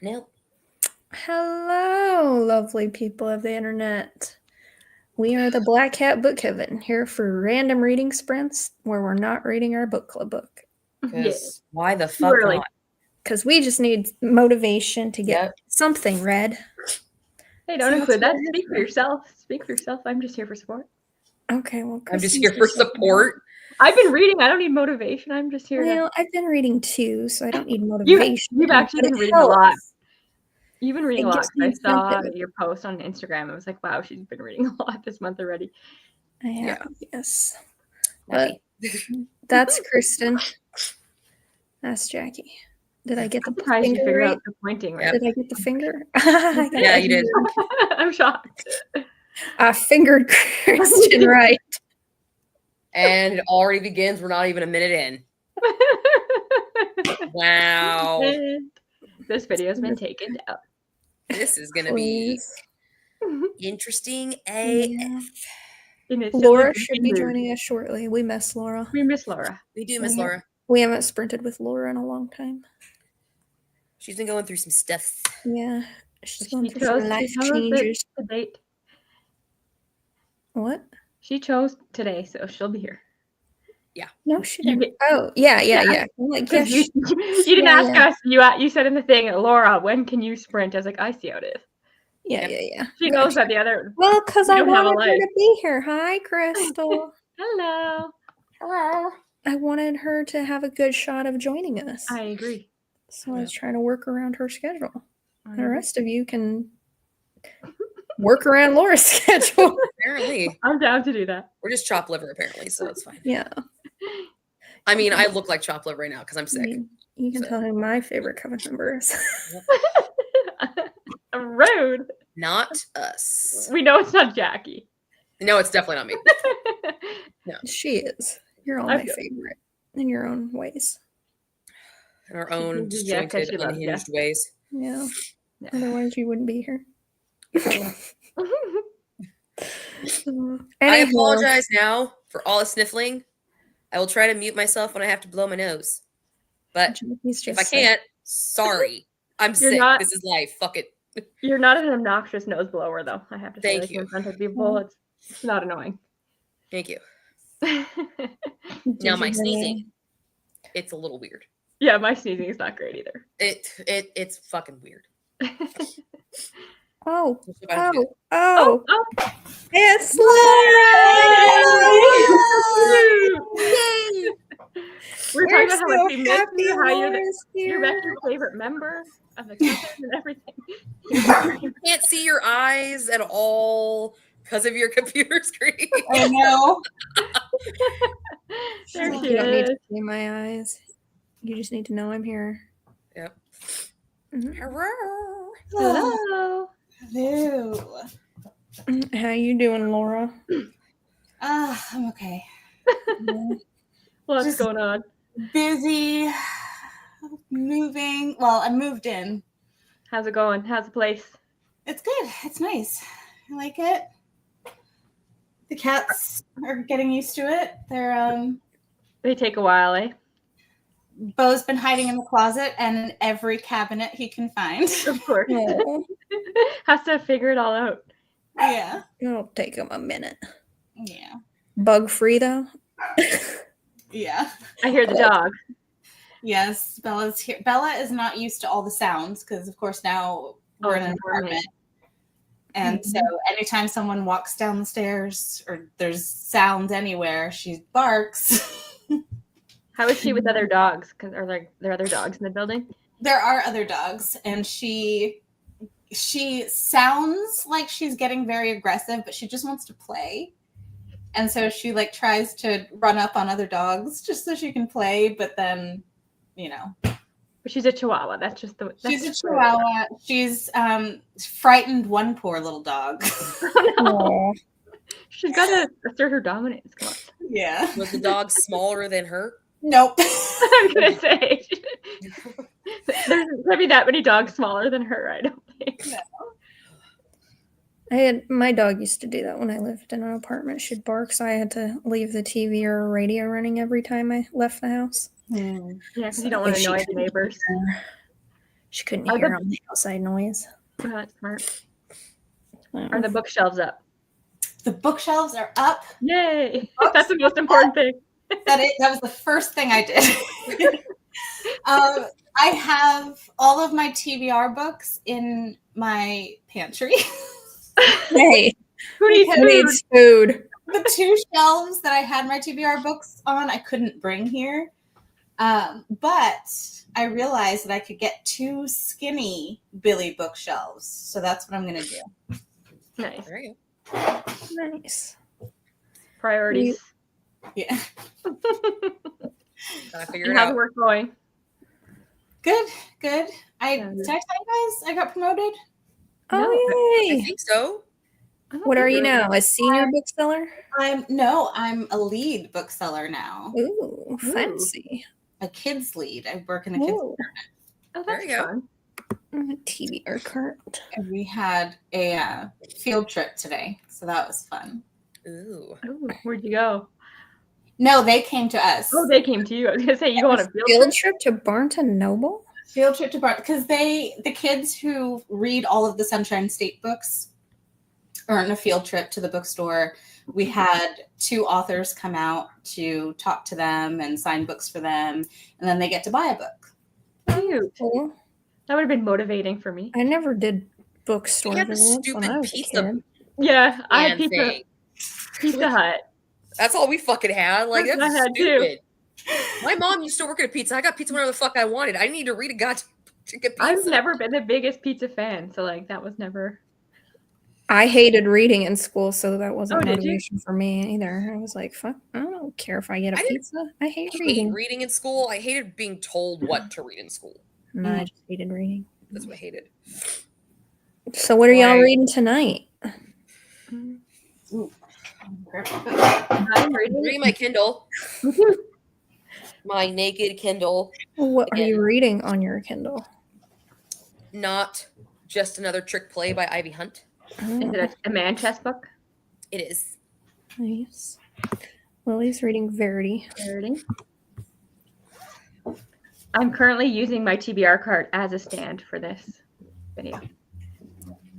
Nope. Hello, lovely people of the internet. We are the Black Hat Book Heaven, here for random reading sprints where we're not reading our book club book. Because why the fuck not? Because we just need motivation to get Yep. something read. Hey, don't include that. Speak for yourself. Speak for yourself. I'm just here for support. Okay, well, I'm just here for support. I've been reading. I don't need motivation. I'm just here. Well, I've been reading too, so I don't need motivation. You've actually been reading a lot. You've been reading a lot. I saw your post on Instagram. I was like, wow, she's been reading a lot this month already. I have, yes. But that's Kristen. That's Jackie. Did I get the surprised you figured out the pointing right? Did I get the finger? Yeah, you did. I'm shocked. I fingered Kristen right. And it already begins. We're not even a minute in. Wow. This video has been taken down. This is going to be interesting AF. Laura should be joining us shortly. We miss Laura. We miss Laura. We do miss Laura. We haven't sprinted with Laura in a long time. She's been going through some stuff. Yeah. She's going through some life changes. What? She chose today, so she'll be here. Yeah. No, she didn't. Oh, yeah. I'm like, yes. You didn't ask us. You said in the thing, Laura, when can you sprint? I was like, I see how it is. Yeah. She knows that the other. Well, because I wanted her to be here. Hi, Crystal. Hello. I wanted her to have a good shot of joining us. I agree. So I was trying to work around her schedule. The rest of you can work around Laura's schedule. Apparently. I'm down to do that. We're just chopped liver, apparently, so it's fine. Yeah. I mean, I look like chopped liver right now because I'm sick. You can tell who my favorite coven member is. Rude. Not us. We know it's not Jackie. No, it's definitely not me. No. She is. You're all my favorite in your own ways. In our own disjointed, unhinged ways. Yeah. Otherwise, you wouldn't be here. I apologize now for all the sniffling. I will try to mute myself when I have to blow my nose. But if I can't, sorry. I'm sick. This is life. Fuck it. You're not an obnoxious nose blower, though. I have to say, Thank you. In front of people, it's not annoying. Thank you. Now my sneezing, it's a little weird. Yeah, my sneezing is not great either. It's fucking weird. Oh. It's Laura! We're talking about how much we miss you, how you're back your favorite member of the cousin and everything. You can't see your eyes at all because of your computer screen. I know. There she You don't need is. to see my eyes. You just need to know I'm here. Yep. Mm-hmm. Hello. Hello. How you doing, Laura? I'm okay. What's Just going on? busy moving. Well, I moved in. How's it going? How's the place? It's good. It's nice. I like it. The cats are getting used to it. They're They take a while, eh? Bo's been hiding in the closet and in every cabinet he can find. Of course. Oh, Has to figure it all out. Yeah. it'll take him a minute. Yeah. Bug free though. Yeah. I hear the dog. Yes, Bella's here. Bella is not used to all the sounds because, of course, now we're in an apartment. And so anytime someone walks down the stairs or there's sound anywhere, she barks. How is she with other dogs? Are there other dogs in the building? There are other dogs, and she sounds like she's getting very aggressive, but she just wants to play. And so she tries to run up on other dogs just so she can play, but then, But she's a Chihuahua. She's a Chihuahua. She's frightened one poor little dog. Oh, She's got to assert her dominance. Come on. Yeah. Was the dog smaller than her? Nope. I'm going to say. There's going to be that many dogs smaller than her, I don't think. no. My dog used to do that when I lived in an apartment. She'd bark, so I had to leave the TV or radio running every time I left the house. Yeah, because you don't want to annoy the neighbors. She couldn't hear on the outside noise. Oh, that's smart. Are the bookshelves up? The bookshelves are up. Yay! That's the most important thing. That was the first thing I did. I have all of my TBR books in my pantry. Hey, who needs food? The 2 shelves that I had my TBR books on, I couldn't bring here. But I realized that I could get 2 skinny Billy bookshelves. So that's what I'm going to do. Nice. There you go. Nice. Priorities. Yeah. Gotta figure it How's out. the work going? Good. Did I tell you guys I got promoted? Oh, I yay. think so. What are you now? A senior bookseller? I'm a lead bookseller now. Ooh, fancy. A kids lead. I work in a kids Ooh. Oh, There that's you go. fun. TBR cart. and we had a field trip today, so that was fun. Ooh. Ooh, where'd you go? No, they came to us. Oh, they came to you. I was gonna say you go on a Field trip to Barnes and Noble? Field trip to Bart because the kids who read all of the Sunshine State books are on a field trip to the bookstore. We had 2 authors come out to talk to them and sign books for them, and then they get to buy a book. Cute. Cool. That would have been motivating for me. I never did bookstore They had the visits when I stupid was a pizza kid. Yeah, I had thing. Pizza Hut. That's all we fucking had. Like, That's that's what I had, too. stupid. My mom used to work at a pizza. I got pizza whenever the fuck I wanted. I didn't need to read a goddamn to get pizza. I've never been the biggest pizza fan, so like that was never. I hated reading in school, so that wasn't Oh, did you? motivation for me either. I was like, fuck, I don't care if I get a I didn't pizza. I hate I hate reading. reading in school. I hated being told what to read in school. No, I just hated reading. That's what I hated. So what are y'all Right. reading tonight? I'm reading. Reading my Kindle. My naked Kindle. What are you Again. reading on your Kindle? Not just another trick play by Ivy Hunt. Oh, Is it a man chess book? It is. nice. Lily's reading Verity. I'm currently using my TBR card as a stand for this video.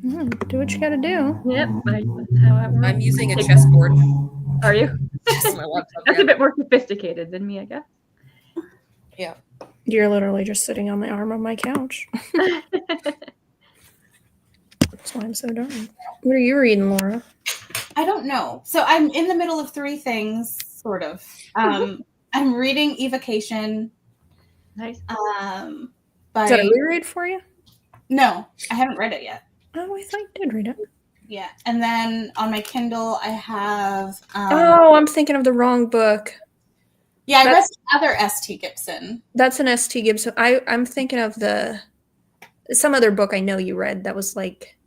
Do what you gotta do. Yep, that's how it works. I'm using a chessboard Are you? on my laptop. That's a bit more sophisticated than me, I guess. Yeah. You're literally just sitting on the arm of my couch. That's why I'm so darn. What are you reading, Laura? I don't know. So I'm in the middle of 3 things, sort of. I'm reading Evocation. Nice. Is that a reread for you? No, I haven't read it yet. Oh, I thought you did read it. Yeah, and then on my Kindle I have. Oh, I'm thinking of the wrong book. Yeah, I read That's- the other S.T. Gibson. That's an S.T. Gibson. I'm thinking of some other book I know you read that was like,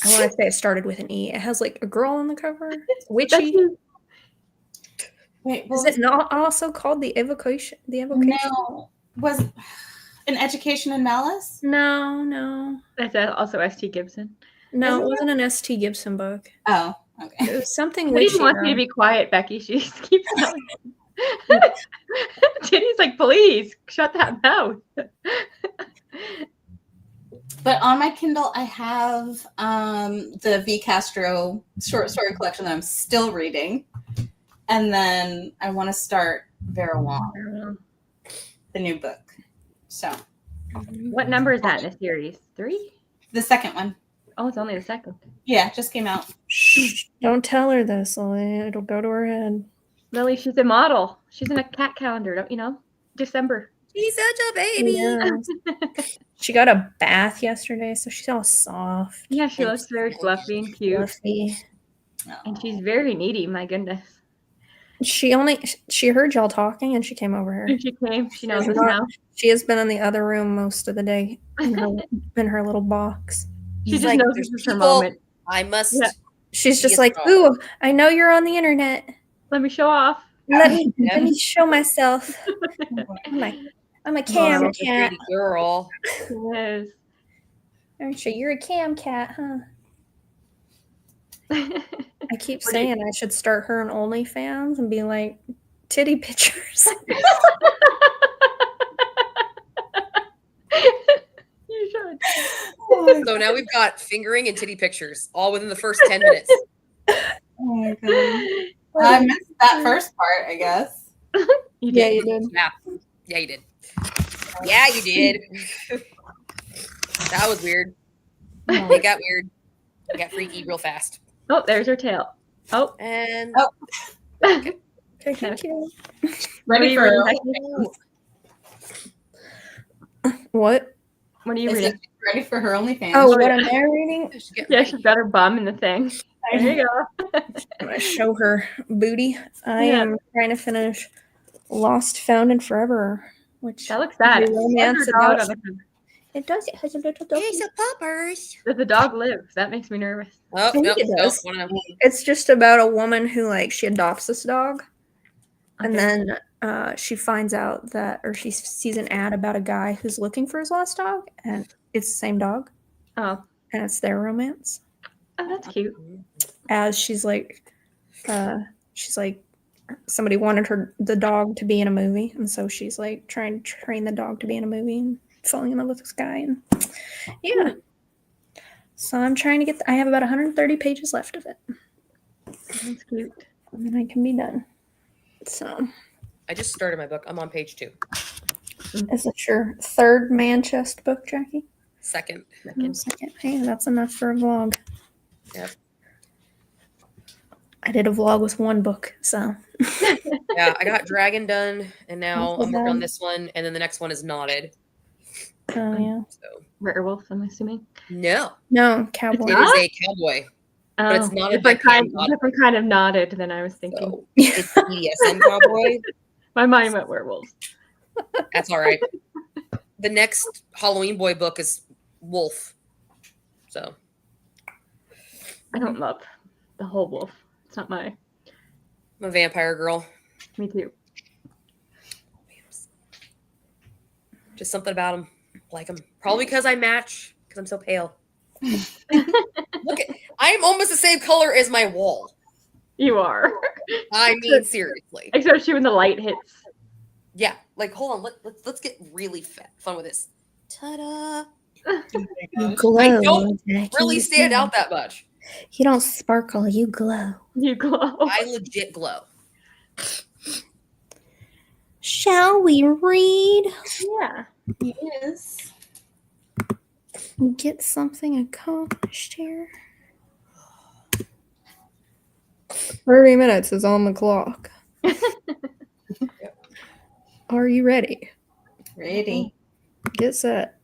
I want to say it started with an E. It has like a girl on the cover. It's witchy. Wait, Is it not also called the Evocation? The Evocation? No, was An Education in Malice? No. That's also S.T. Gibson. No, Isn't it wasn't an S.T. Gibson book. Oh, okay. It was something Titty witchy. wants me to be quiet, Becky. She just keeps telling me. Titty's like, please, shut that mouth. But on my Kindle, I have the V. Castro short story collection that I'm still reading. And then I want to start Vera Wong, the new book. So. What number is that in the series? 3? The second one. Oh, it's only the second. Yeah, it just came out. Shh, don't tell her this, Lily. It'll go to her head. Lily, she's a model. She's in a cat calendar, don't you know? December. She's such a baby. Yes. She got a bath yesterday, so she's all soft. Yeah, she looks very fluffy and cute. Fluffy. And she's very needy, my goodness. She heard y'all talking and she came over here. And she came. She knows us Well, now. She has been in the other room most of the day in her little box. She He's just like, knows "There's this is her people- moment. I must. Yeah. She's just Yes, like, girl. ooh, I know you're on the internet. Let me show off. Let me show myself. I'm a cam Such a cat. pretty girl. Yes. Aren't you? You're a cam cat, huh? I keep saying I should start her on OnlyFans and be like, titty pictures. So now we've got fingering and titty pictures all within the first 10 minutes. Oh my god. I missed that first part, I guess. You did. Yeah, you did. Yeah, you did. That was weird. It got weird. It got freaky real fast. Oh, there's her tail. Oh. And okay, thank you. Ready for what? What are you reading? Ready for her OnlyFans. Oh, what am I reading? Yeah, she's got her bum in the thing. There you go. I'm gonna show her booty. I am trying to finish Lost, Found, and Forever, which that looks sad. Romance about. It does. It has a little dog. It's a poppers. Does the dog live? That makes me nervous. Oh, no, it does. No. It's just about a woman who she adopts this dog, and then she finds out that, or she sees an ad about a guy who's looking for his lost dog, and it's the same dog. Oh, and it's their romance. Oh, that's cute. As she's like, somebody wanted the dog to be in a movie, and so she's like trying to train the dog to be in a movie and falling in love with this guy, and yeah. So I'm trying to get. I have about 130 pages left of it. That's cute. And then I can be done. So I just started my book. I'm on page 2. Is it your third man chest book, Jackie? Second. Second. Hey, that's enough for a vlog. Yep. I did a vlog with one book, so. Yeah, I got Dragon done, and now I'm working on this one, and then the next one is Knotted. Oh, yeah. So. Werewolf, I'm assuming? No, cowboy. It is a cowboy. But it's not different kind of knotted than I was thinking. So it's BDSM cowboy. My mind went werewolves. That's all right. The next Halloween boy book is Wolf. So I don't love the whole wolf. It's not my. I'm a vampire girl. Me too. Just something about him. Like him. Probably because I match. Because I'm so pale. Look at. I am almost the same color as my wall. You are. I mean, seriously. Especially when the light hits. Yeah. Like, hold on. Let's get really fun with this. Ta-da! You glow. I don't really stand out that much. You don't sparkle. You glow. You glow. I legit glow. Shall we read? Yeah. Yes. Get something accomplished here. 30 minutes is on the clock. Are you ready? Ready. Get set.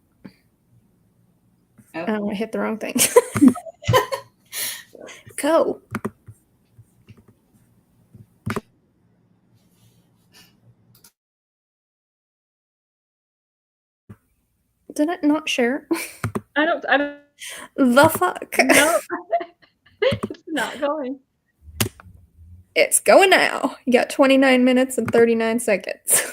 Oh. I hit the wrong thing. Go. Did it not share? I don't. The fuck? No. It's not going. It's going now. You got 29 minutes and 39 seconds.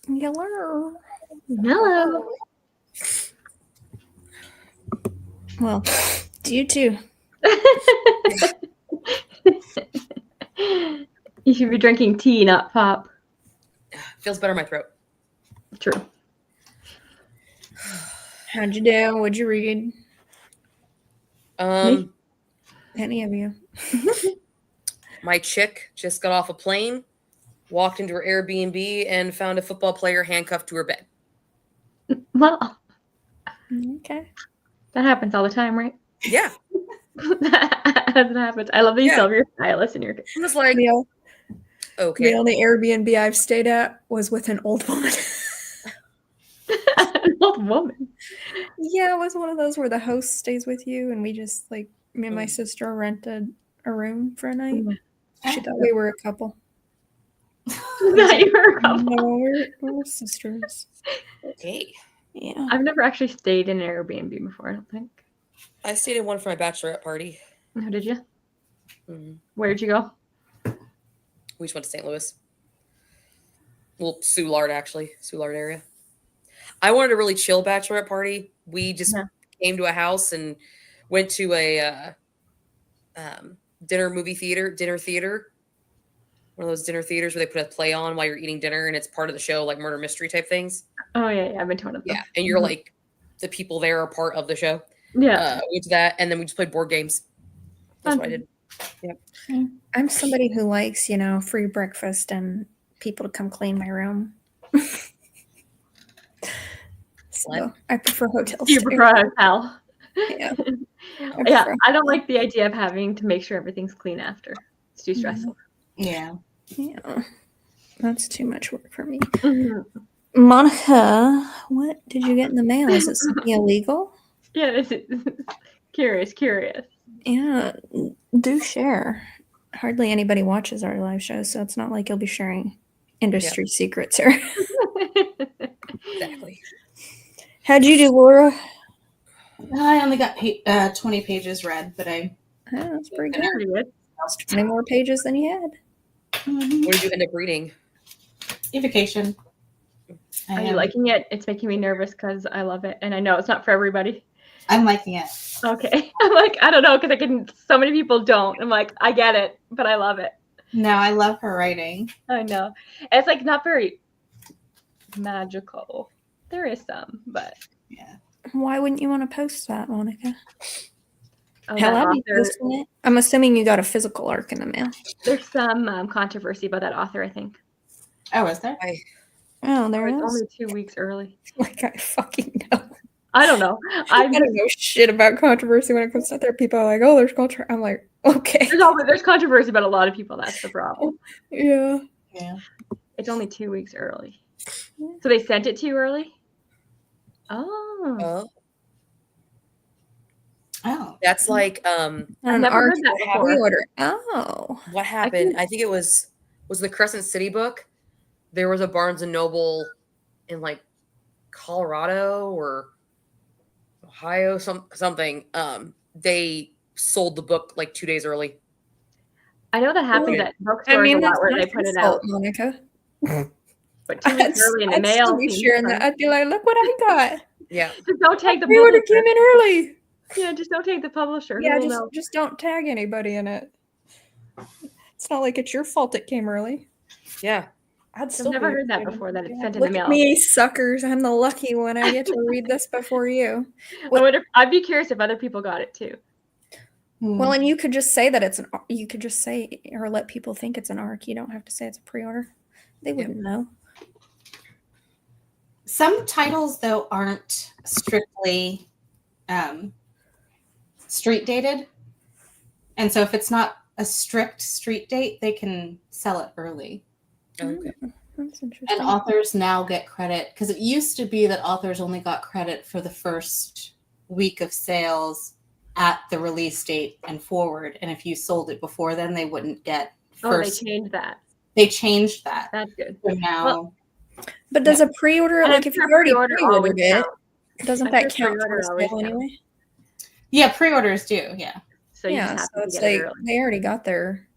Hello. Hello. Well, to you too. You should be drinking tea, not pop. Feels better in my throat. True. How'd you do? What'd you read? Me? Any of you? My chick just got off a plane, walked into her Airbnb, and found a football player handcuffed to her bed. Well, Okay. that happens all the time, right? Yeah. That happens. I love that you tell your stylist and your. I'm just like, okay. The only Airbnb I've stayed at was with an old woman. An old woman. Yeah, it was one of those where the host stays with you, and we just me and my sister rented a room for a night. She thought we were a couple. That you were a couple. No, we're sisters. Okay. Yeah. I've never actually stayed in an Airbnb before, I don't think. I stayed in one for my bachelorette party. How did you? Mm-hmm. Where did you go? We just went to St. Louis. Well, Soulard, actually. Soulard area. I wanted a really chill bachelorette party. We just came to a house and went to a dinner theater. One of those dinner theaters where they put a play on while you're eating dinner, and it's part of the show, like murder mystery type things. Oh, yeah. I've been to one of them. Yeah, and you're like, the people there are part of the show. Yeah. We went to that, and then we just played board games. That's what I did. Yep. I'm somebody who likes, free breakfast and people to come clean my room. So I prefer hotels. You prefer a hotel? Yeah. Yeah, I don't like the idea of having to make sure everything's clean after. It's too stressful. Yeah. Yeah. That's too much work for me. Mm-hmm. Monica, what did you get in the mail? Is it something illegal? Yeah, this is curious. Yeah, do share. Hardly anybody watches our live shows, so it's not like you'll be sharing industry secrets here. Exactly. How'd you do, Laura? I only got 20 pages read, but That's pretty good. Pretty good. 20 more pages than you had. What did you end up reading? Evocation. Are you liking it? It's making me nervous because I love it, and I know it's not for everybody. I'm liking it. Okay. I'm like, I don't know, because so many people don't. I'm like, I get it, but I love it. No, I love her writing. I know. It's like not very magical. There is some, but yeah. Why wouldn't you want to post that, Monica? Oh, Hell, I'd be posting it. I'm assuming you got a physical arc in the mail. There's some controversy about that author, I think. Oh, is there? There is. Only 2 weeks early. Like, I fucking know. I don't know. I don't know shit about controversy when it comes to other people. Are like, oh, there's culture. I'm like, okay. There's controversy about a lot of people. That's the problem. Yeah. It's only 2 weeks early. So they sent it to you early? Oh. That's like I've never heard that before. Order. Oh. What happened? I think it was the Crescent City book. There was a Barnes and Noble in like Colorado or Ohio, something. They sold the book like 2 days early. I know that happens at bookstores a lot where they put it out. Monica. But 2 weeks early in the mail. I'd be sharing that. I'd be like, look what I got. Yeah. Just don't tag the publisher. publisher. Came in early. Yeah, just don't tag the publisher. Yeah, just don't tag anybody in it. It's not like it's your fault it came early. Yeah. I've never heard that before, that it's sent in Look the mail. at me, suckers. I'm the lucky one. I get to read this before you. I'd be curious if other people got it too. Well, and you could just say that you could just say, or let people think it's an arc. You don't have to say it's a pre-order. They wouldn't know. Some titles, though, aren't strictly street dated. And so if it's not a strict street date, they can sell it early. Okay. That's interesting. And authors now get credit, because it used to be that authors only got credit for the first week of sales at the release date and forward. And if you sold it before then, they wouldn't get first. Oh, they changed that. They changed that. That's good. So now, but does a pre-order, like if you already pre-ordered it, doesn't that count for a sale anyway? Yeah, pre-orders do. Yeah. So you so it's like they already got their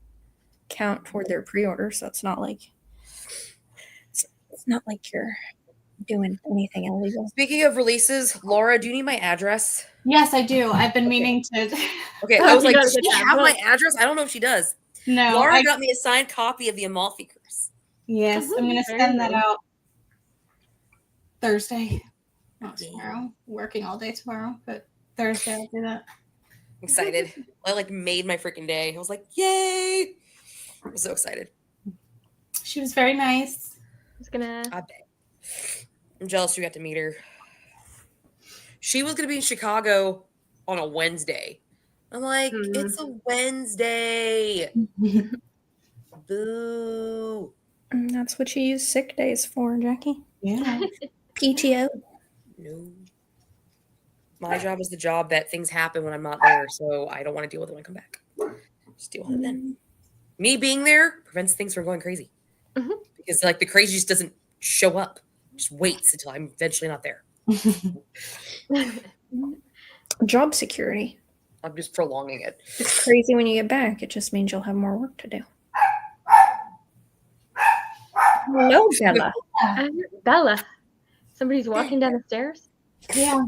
count toward their pre-order, so it's not like It's not like you're doing anything illegal. Speaking of releases, Laura, do you need my address? Yes, I do. I've been meaning to. Okay, I was like, does she have my address? I don't know if she does. No. Laura got me a signed copy of the Amalfi Curse. Yes, I'm going to send that out Thursday. Not tomorrow. Working all day tomorrow, but Thursday I'll do that. Excited. I like made my freaking day. I was like, yay! I was so excited. She was very nice. I bet. I'm jealous you got to meet her. She was going to be in Chicago on a Wednesday. I'm like, it's a Wednesday. Boo. That's what you use sick days for, Jackie. Yeah. PTO. No. My job is the job that things happen when I'm not there, so I don't want to deal with it when I come back. Just deal with it then. Me being there prevents things from going crazy. Because like the crazy just doesn't show up. Just waits until I'm eventually not there. Job security. I'm just prolonging it. It's crazy when you get back. It just means you'll have more work to do. Hello, Bella. Bella. Somebody's walking down the stairs? Yeah.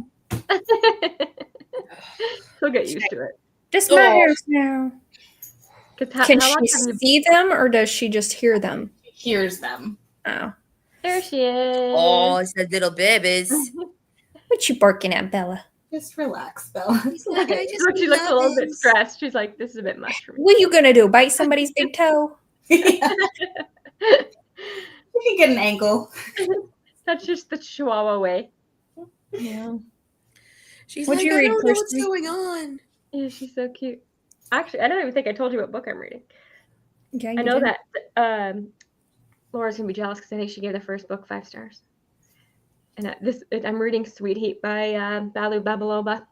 He'll get used to it. This matters now. Can she see them or does she just hear them? She hears them. Oh. There she is. Oh, it's the little babies. What you barking at, Bella? Just relax, Bella. She looks a little bit stressed. She's like, this is a bit much for me. What are you gonna do? Bite somebody's big toe? Yeah. You can get an ankle. That's just the Chihuahua way. Yeah. She's What'd like, you read, I don't know what's Kirsty? going on. Yeah, she's so cute. Actually, I don't even think I told you what book I'm reading. Yeah, I know that Laura's gonna be jealous because I think she gave the first book 5 stars. And I'm reading Sweet Heat by Balu Babaloba.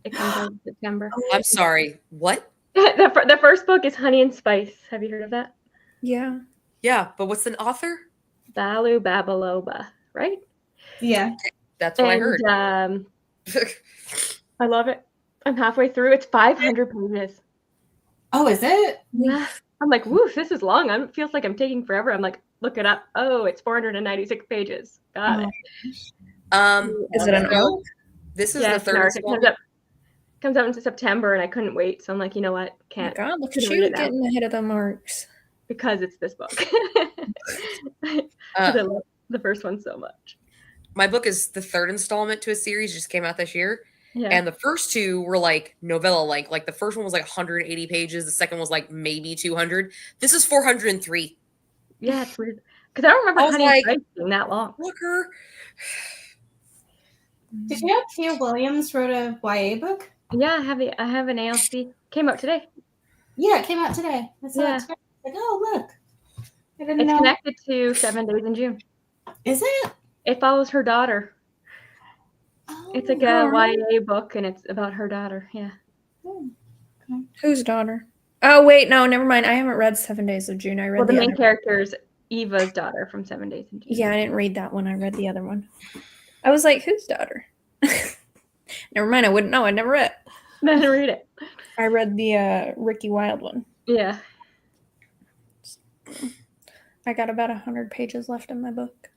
It comes out in September. I'm sorry. What? The first book is Honey and Spice. Have you heard of that? Yeah. Yeah, but what's the author? Balu Babaloba, right? Yeah. That's what I heard. I love it. I'm halfway through. It's 500 pages. Oh, is it? Yeah. I'm like, woof, this is long. It feels like I'm taking forever. I'm like, look it up. Oh, it's 496 pages. Got it. Is it an arc? This is the third It comes out into September, and I couldn't wait. So I'm like, you know what? Can't. God, look at you getting ahead of the marks. Because it's this book. I love the first one so much. My book is the third installment to a series, just came out this year. Yeah. And the first 2 were like novella length. Like the first one was like 180 pages. The second was like maybe 200. This is 403. Yeah, it's weird. Because I don't remember Honey and Spice being that long. Look her. Did you know Tia Williams wrote a YA book? Yeah, I have an ALC. Came out today. Yeah, it came out today. I saw it. Like, oh, look. I didn't know. It's connected to 7 Days in June. Is it? It follows her daughter. Oh, it's like a YA book, and it's about her daughter. Yeah. Okay. Whose daughter? Oh, wait. No, never mind. I haven't read 7 Days of June. I read the main character is Eva's daughter from 7 Days in June. Yeah, I didn't read that one. I read the other one. I was like, whose daughter? Never mind. I wouldn't know. I never read it. I didn't read it. I read the Ricky Wilde one. Yeah. I got about 100 pages left in my book.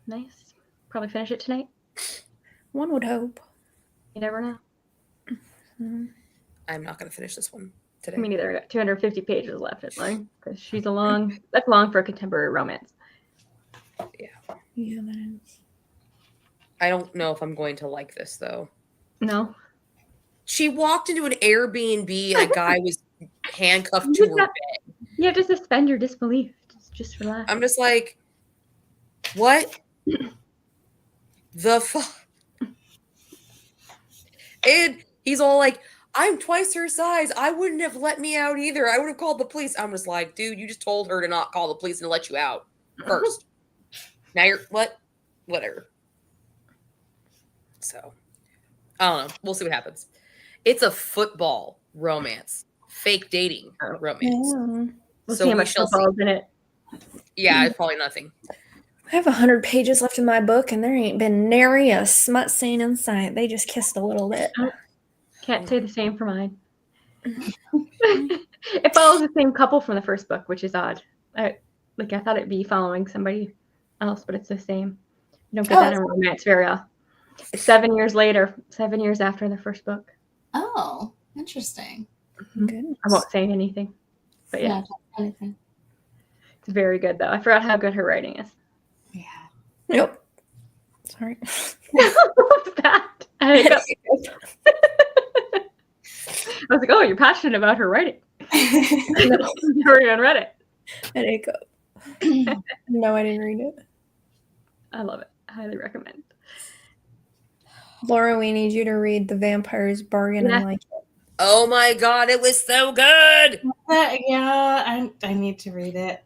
Nice. Probably finish it tonight. One would hope. You never know. Mm-hmm. I'm not going to finish this one today. Me neither. I got 250 pages left at long because she's that's long for a contemporary romance. Yeah. Yeah, that is. I don't know if I'm going to like this though. No. She walked into an Airbnb and a guy was handcuffed to her bed. You have to suspend your disbelief. Just relax. I'm just like, what the fuck? And he's all like, I'm twice her size. I wouldn't have let me out either. I would have called the police. I'm just like, dude, you just told her to not call the police and to let you out first. Now you're whatever. So, I don't know. We'll see what happens. It's a football romance, fake dating romance. Yeah. We'll see how much football's in it. Yeah, it's probably nothing. I have 100 pages left in my book, and there ain't been nary a smut scene in sight. They just kissed a little bit. Can't say the same for mine. It follows the same couple from the first book, which is odd. Like I thought it'd be following somebody else, but it's the same. You don't get that in romance very often. It's 7 years later, 7 years after the first book. Oh, interesting. Goodness. I won't say anything, but yeah, anything. It's very good though. I forgot how good her writing is. Yeah. Nope. Sorry. What's that? I was like, oh, you're passionate about her writing. You're on Reddit. An hiccup. No, I didn't read it. I love it. I highly recommend. Laura, we need you to read The Vampire's Bargain and like it. Oh my god, it was so good. Yeah, I need to read it.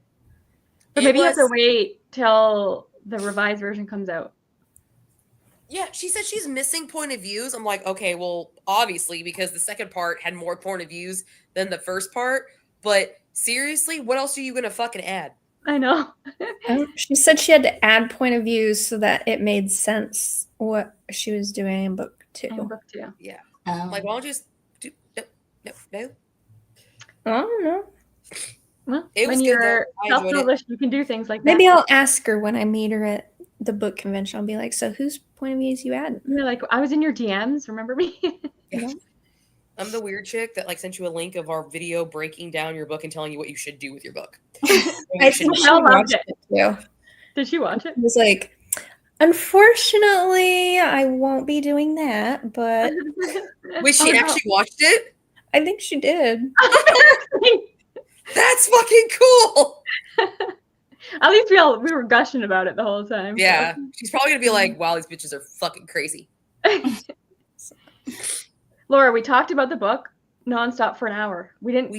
But maybe you have to wait till the revised version comes out. Yeah, she said she's missing point of views. I'm like, okay, well, obviously, because the second part had more point of views than the first part. But seriously, what else are you going to fucking add? I know. She said she had to add point of views so that it made sense what she was doing in book 2. Yeah. Like, why don't you just do... No. I don't know. Well, it was when you're self-published, you can do things like that. Maybe I'll ask her when I meet her at the book convention. I'll be like, so whose point of views you add? You're like, I was in your DMs, remember me? Yeah. I'm the weird chick that like sent you a link of our video breaking down your book and telling you what you should do with your book. I think she watched it too. Did she watch it? It was like, unfortunately, I won't be doing that, but wait, she actually watched it? I think she did. That's fucking cool. At least we were gushing about it the whole time. Yeah. So. She's probably gonna be like, wow, these bitches are fucking crazy. Laura, we talked about the book nonstop for an hour. We did.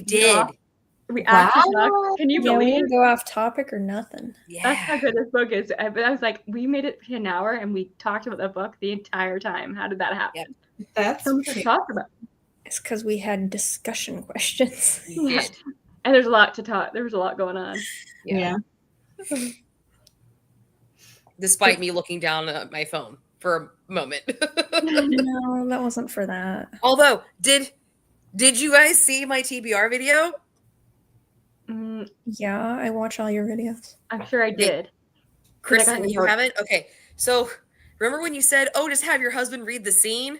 We actually talked. Can you believe? We didn't go off topic or nothing. Yeah. That's how good this book is. I was like, we made it an hour and we talked about the book the entire time. How did that happen? Yep. That's so much to talk about. It's because we had discussion questions. Yeah. And there's a lot to talk. There was a lot going on. Yeah. Despite me looking down at my phone for a moment. No, that wasn't for that. Although, did you guys see my TBR video? Yeah, I watch all your videos. I'm sure I did. Kristen, you haven't? Okay. So, remember when you said, oh, just have your husband read the scene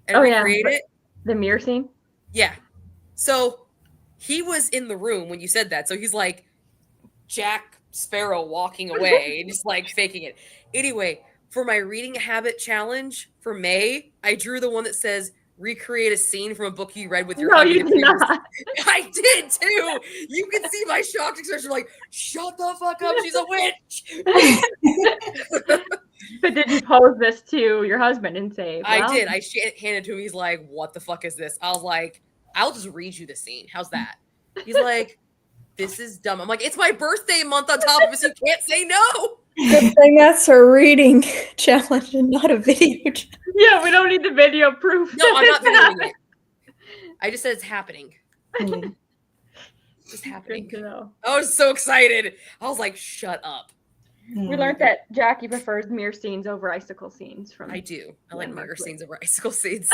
and recreate it? The mirror scene? Yeah. So, he was in the room when you said that. So, he's like Jack Sparrow walking away, just like faking it. Anyway, for my reading habit challenge for May, I drew the one that says, recreate a scene from a book you read with your husband. No, you did not. I did too. You can see my shocked expression, like, shut the fuck up, she's a witch. But did you pose this to your husband and say, I did. I handed to him. He's like, what the fuck is this? I was like, I'll just read you the scene. How's that? He's like, this is dumb. I'm like, it's my birthday month on top of it, so you can't say no. Good thing that's a reading challenge and not a video challenge. Yeah, we don't need the video proof. No, I'm not videoing it. I just said it's happening. It's just happening. I was so excited. I was like, shut up. We learned that Jackie prefers mirror scenes over icicle scenes. I do. I like mirror scenes over icicle scenes.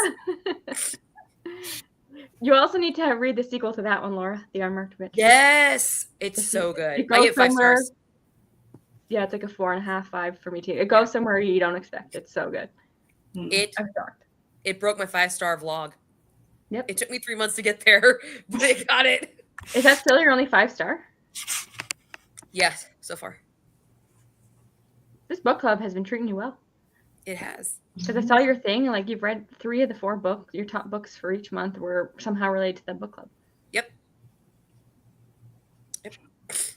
You also need to read the sequel to that one, Laura, The Unmarked Witch. Yes, it's so good. I get 5 stars. Yeah, it's like a 4.5, 5 for me too. It goes somewhere you don't expect. It's so good. I'm shocked. It broke my 5-star vlog. Yep. It took me 3 months to get there, but I got it. Is that still your only 5-star? Yes, so far. This book club has been treating you well. It has. Because I saw your thing, like you've read 3 of the 4 books. Your top books for each month were somehow related to the book club. Yep.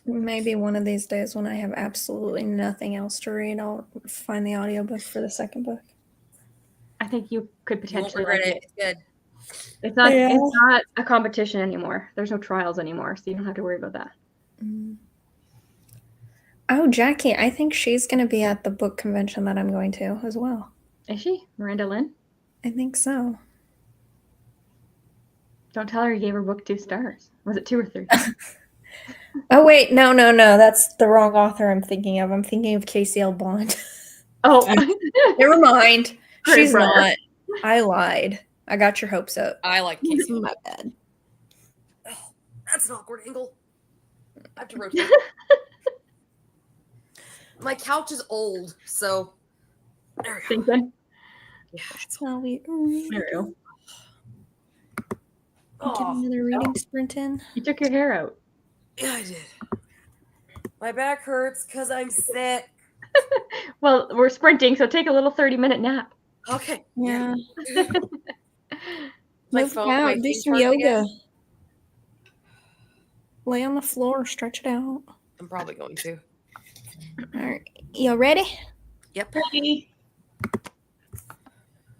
Maybe one of these days when I have absolutely nothing else to read, I'll find the audiobook for the second book. I think you could potentially read it. It's good. It's not a competition anymore. There's no trials anymore, so you don't have to worry about that. Oh, Jackie, I think she's going to be at the book convention that I'm going to as well. Is she? Miranda Lynn? I think so. Don't tell her you gave her book 2 stars. Was it 2 or 3? Oh, wait. No. That's the wrong author I'm thinking of. I'm thinking of Casey L. Bond. Oh. Never mind. She's brother. not. I lied. I got your hopes up. I like Casey. My bad. Oh, that's an awkward angle. I have to rotate. My couch is old, so there we go. Yeah, that's how we. There we go. Oh, get another reading sprint in. You took your hair out. Yeah, I did. My back hurts because I'm sick. Well, we're sprinting, so take a little 30-minute nap. Okay. Yeah. My Move phone, out, my do thing some charged yoga. again. Lay on the floor, stretch it out. I'm probably going to. All right. You ready? Yep. Ready.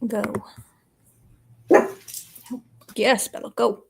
Go. Yes, Bella, go.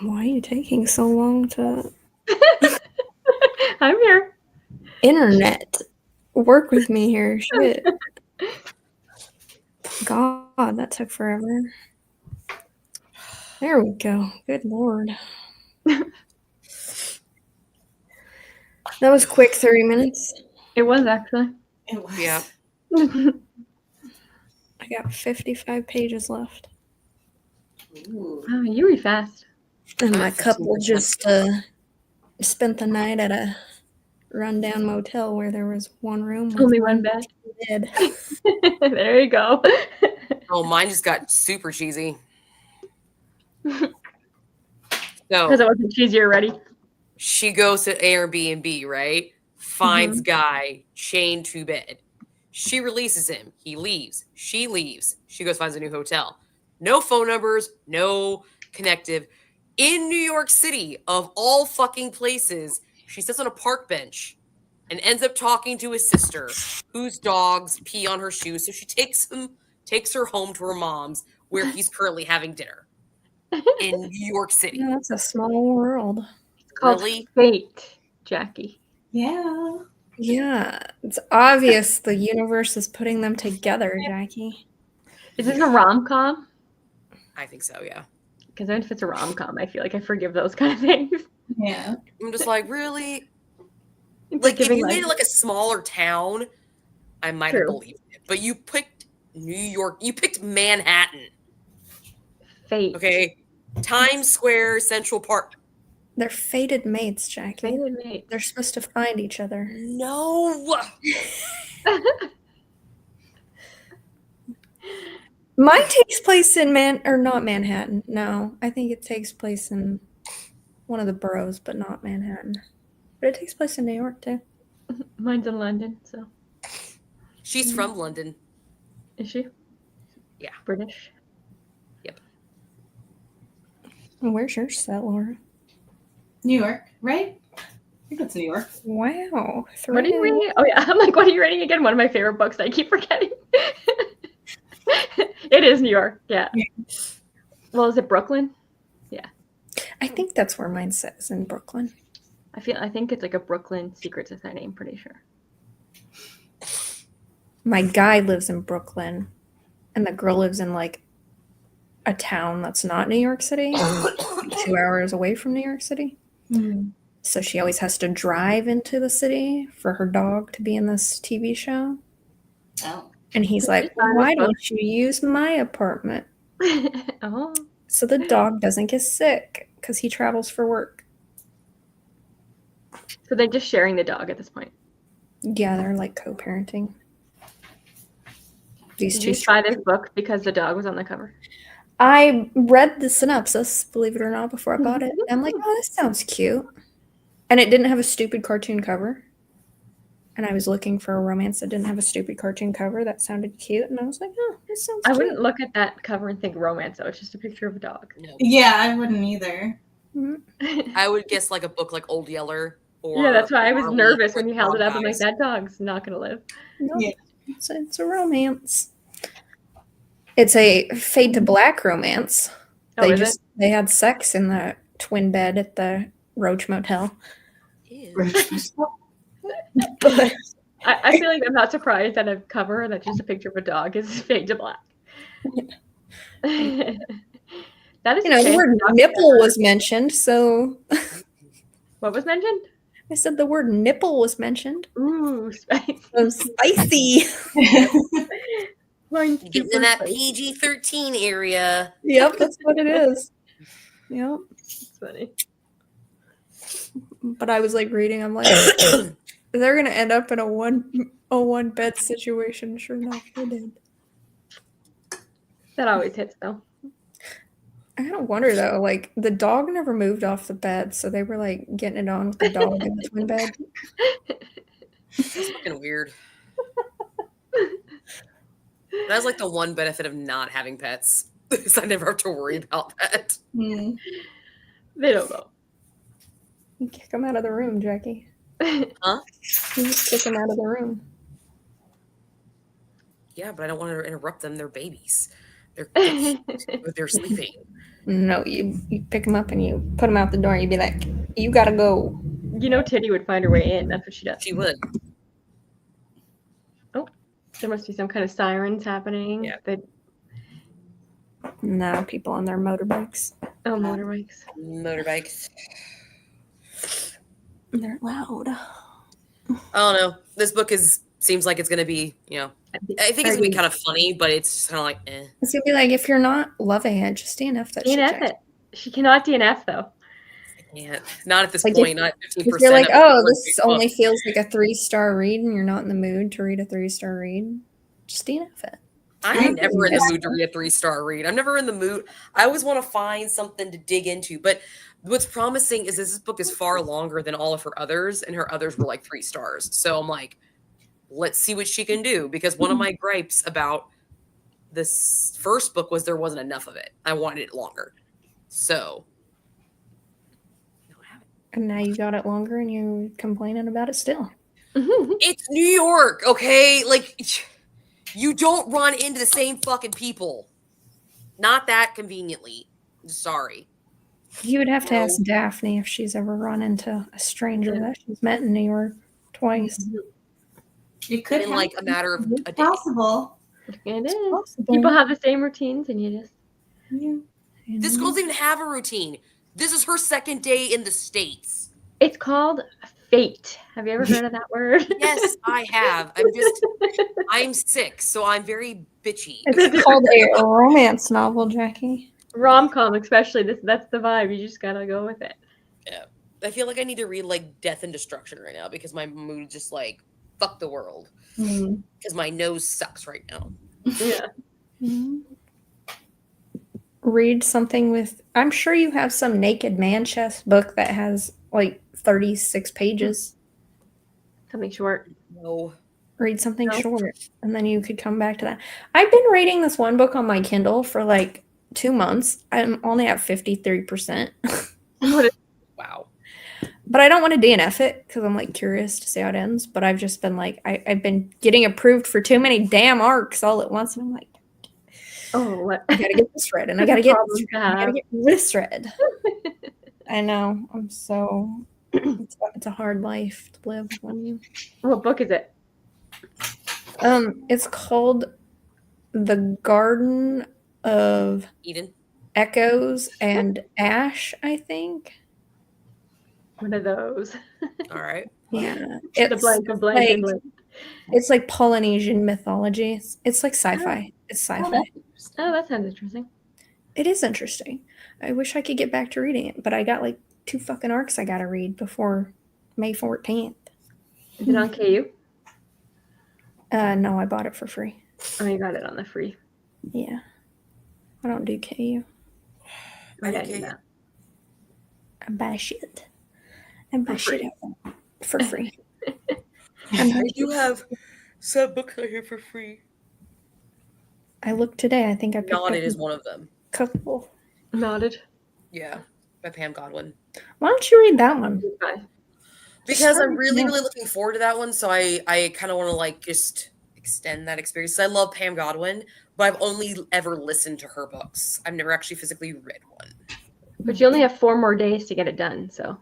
Why are you taking so long to... I'm here. Internet. Work with me here. Shit. God, that took forever. There we go. Good Lord. That was quick 30 minutes. It was actually. It was. Yeah. I got 55 pages left. Ooh. Oh, you read fast. And my couple just spent the night at a rundown motel where there was one room with Only one bed. There you go. Oh, mine just got super cheesy. Because So it wasn't cheesy already. she goes to Airbnb, right? Finds guy chained to bed. She releases him. He leaves. She leaves. She goes finds a new hotel. No phone numbers, no connective. In New York City, of all fucking places, she sits on a park bench and ends up talking to his sister, whose dogs pee on her shoes. So she takes her home to her mom's, where he's currently having dinner in New York City. Yeah, that's a small world. It's called fate, Jackie. Yeah. Yeah, it's obvious the universe is putting them together, Jackie. Is this a rom-com? I think so, yeah. Because if it's a rom-com, I feel like I forgive those kind of things. Yeah. I'm just like, really? It's Like, if giving you made it like a smaller town, I might have believed it. But you picked New York. You picked Manhattan. fate. Okay? Times Square, Central Park. They're fated mates, Jackie. Fated mates. They're supposed to find each other. No! Mine takes place in not Manhattan. No, I think it takes place in one of the boroughs, but not Manhattan. But it takes place in New York too. Mine's in London, so. She's from London. Is she? Yeah. British. Yep. Where's yours set, Laura? New York, right? I think it's New York. Wow. What are you reading? Oh yeah, I'm like, what are you reading again? One of my favorite books. I keep forgetting. It is New York. Yeah. Well, is it Brooklyn? Yeah. I think that's where mine says, in Brooklyn. I think it's like a Brooklyn Secret Society. I'm pretty sure. My guy lives in Brooklyn, and the girl lives in like a town that's not New York City, 2 hours away from New York City. Mm. So she always has to drive into the city for her dog to be in this TV show. Oh. And he's like, why don't you use my apartment? Oh. So the dog doesn't get sick because he travels for work. So they're just sharing the dog at this point. Yeah, they're like co-parenting. Did you buy this book because the dog was on the cover? I read the synopsis, believe it or not, before I bought it. I'm like, oh, this sounds cute. And it didn't have a stupid cartoon cover. And I was looking for a romance that didn't have a stupid cartoon cover that sounded cute. And I was like, oh, this sounds cute. I wouldn't look at that cover and think romance, though. It's just a picture of a dog. No. Yeah, I wouldn't either. I would guess like a book like Old Yeller. Or yeah, that's why I was nervous when you held it up. I'm like, Guys. that dog's not going to live. No, Yeah. it's a romance. It's a fade to black romance. Oh, is it? They had sex in the twin bed at the Roach Motel. Ew. But I feel like I'm not surprised that a cover that's just a picture of a dog is fade to black. That is, the word nipple was mentioned, so What was mentioned? I said the word nipple was mentioned. Ooh, spicy. So spicy. Mine's Getting in super that spicy. PG-13 area. Yep, that's what it is. Yep. It's funny. But I was like reading, I'm like, they're gonna end up in a one bed situation. Sure enough, they did. That always hits, though. I kind of wonder though, like the dog never moved off the bed, so they were like getting it on with the dog in the twin bed. That's fucking weird. That's like the one benefit of not having pets. Is I never have to worry about that. Hmm. They don't know. You kick them out of the room, Jackie. Huh? You just kick them out of the room. Yeah, but I don't want to interrupt them. They're babies. They're sleeping. No, you pick them up and you put them out the door and you'd be like, you gotta go. You know Titty would find her way in. That's what she does. She would. Oh, there must be some kind of sirens happening. Yeah. No, people on their motorbikes. Oh, motorbikes. Motorbikes. They're loud. I don't know. This book seems like it's going to be, I think it's going to be kind of funny, but it's kind of like, eh. It's going to be like, if you're not loving it, just DNF that shit. DNF it. She cannot DNF, though. I can't. Not at this point. Not 15%. If you're like, oh, this only feels like a 3-star read and you're not in the mood to read a 3-star read, just DNF it. I'm never in the mood to read a 3-star read. I'm never in the mood. I always want to find something to dig into. But what's promising is this book is far longer than all of her others, and her others were like 3 stars. So I'm like, let's see what she can do. Because one of my gripes about this first book was there wasn't enough of it. I wanted it longer. So. And now you got it longer and you're complaining about it still. It's New York, okay? Like, you don't run into the same fucking people. Not that conveniently. Sorry. You would have to ask Daphne if she's ever run into a stranger that she's met in New York twice. You could in like a matter of a day. Possible. It is. Possible. People have the same routines, and you just. Yeah. This girl doesn't even have a routine. This is her second day in the States. It's called fate. Have you ever heard of that word? Yes, I have. I'm sick, so I'm very bitchy. It's called a romance novel, Jackie. Rom-com, especially. That's the vibe. You just gotta go with it. Yeah. I feel like I need to read like Death and Destruction right now because my mood just like fuck the world. Because my nose sucks right now. Yeah. Mm-hmm. Read something with. I'm sure you have some Naked Man chest book that has like 36 pages. Something short. No. Read something short, and then you could come back to that. I've been reading this one book on my Kindle for like 2 months. I'm only at 53%. Wow. But I don't want to DNF it because I'm like curious to see how it ends. But I've just been like, I've been getting approved for too many damn arcs all at once, and I'm like, oh, what? I gotta get this read, and I gotta get this read. I know. I'm so. It's a hard life to live when you. What book is it? It's called The Garden of Eden, Echoes and Ash, I think. One of those. All right. Yeah. It's the blank. It's like Polynesian mythology. It's like sci-fi. It's sci-fi. Oh, that sounds interesting. It is interesting. I wish I could get back to reading it, but I got like 2 fucking arcs I gotta read before May 14th. Is it on KU? No, I bought it for free. Oh, you got it on the free. Yeah. I don't do KU. I got you that. I buy shit. I buy shit for free. I do have some books out here for free. I looked today. I think I picked Knotted is one of them. Couple. Knotted? Yeah, by Pam Godwin. Why don't you read that one? Because I'm really, really looking forward to that one. So I kind of want to like just extend that experience. So I love Pam Godwin, but I've only ever listened to her books. I've never actually physically read one. But you only have 4 more days to get it done. So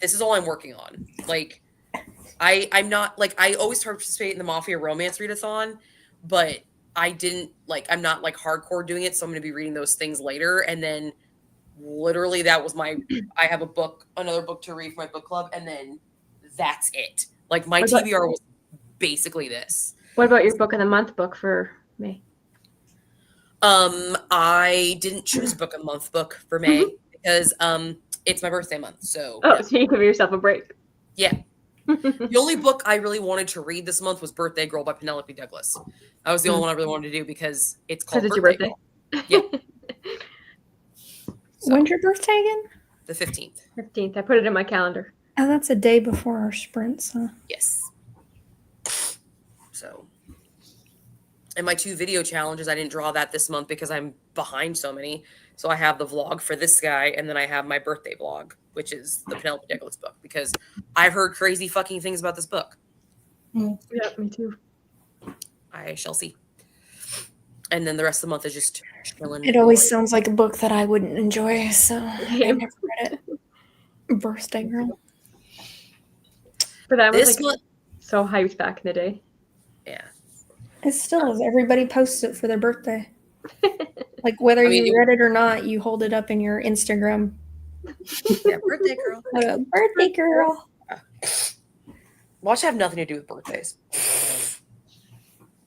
this is all I'm working on. Like I'm not like I always participate in the Mafia Romance Readathon, but I didn't like I'm not like hardcore doing it. So I'm going to be reading those things later, and then. Literally, that was I have another book to read for my book club, and then that's it. Like my TBR was basically this. What about your book of the month book for May? I didn't choose book of the month book for May because it's my birthday month. So so you give yourself a break. Yeah. The only book I really wanted to read this month was Birthday Girl by Penelope Douglas. That was the only one I really wanted to do because it's called Birthday Girl. Yeah. So, when's your birthday again? The 15th. 15th. I put it in my calendar. Oh, that's a day before our sprints, huh? Yes. So, and my 2 video challenges, I didn't draw that this month because I'm behind so many. So I have the vlog for this guy, and then I have my birthday vlog, which is the Penelope Douglas book, because I've heard crazy fucking things about this book. Yeah, me too. I shall see. And then the rest of the month is just chilling. It always sounds like a book that I wouldn't enjoy, so I never read it. Birthday Girl. But that was This like one, so hyped back in the day. yeah. It still is. Everybody posts it for their birthday. Like whether you read it or not, you hold it up in your Instagram. Yeah, birthday girl. Birthday girl. Watch have nothing to do with birthdays.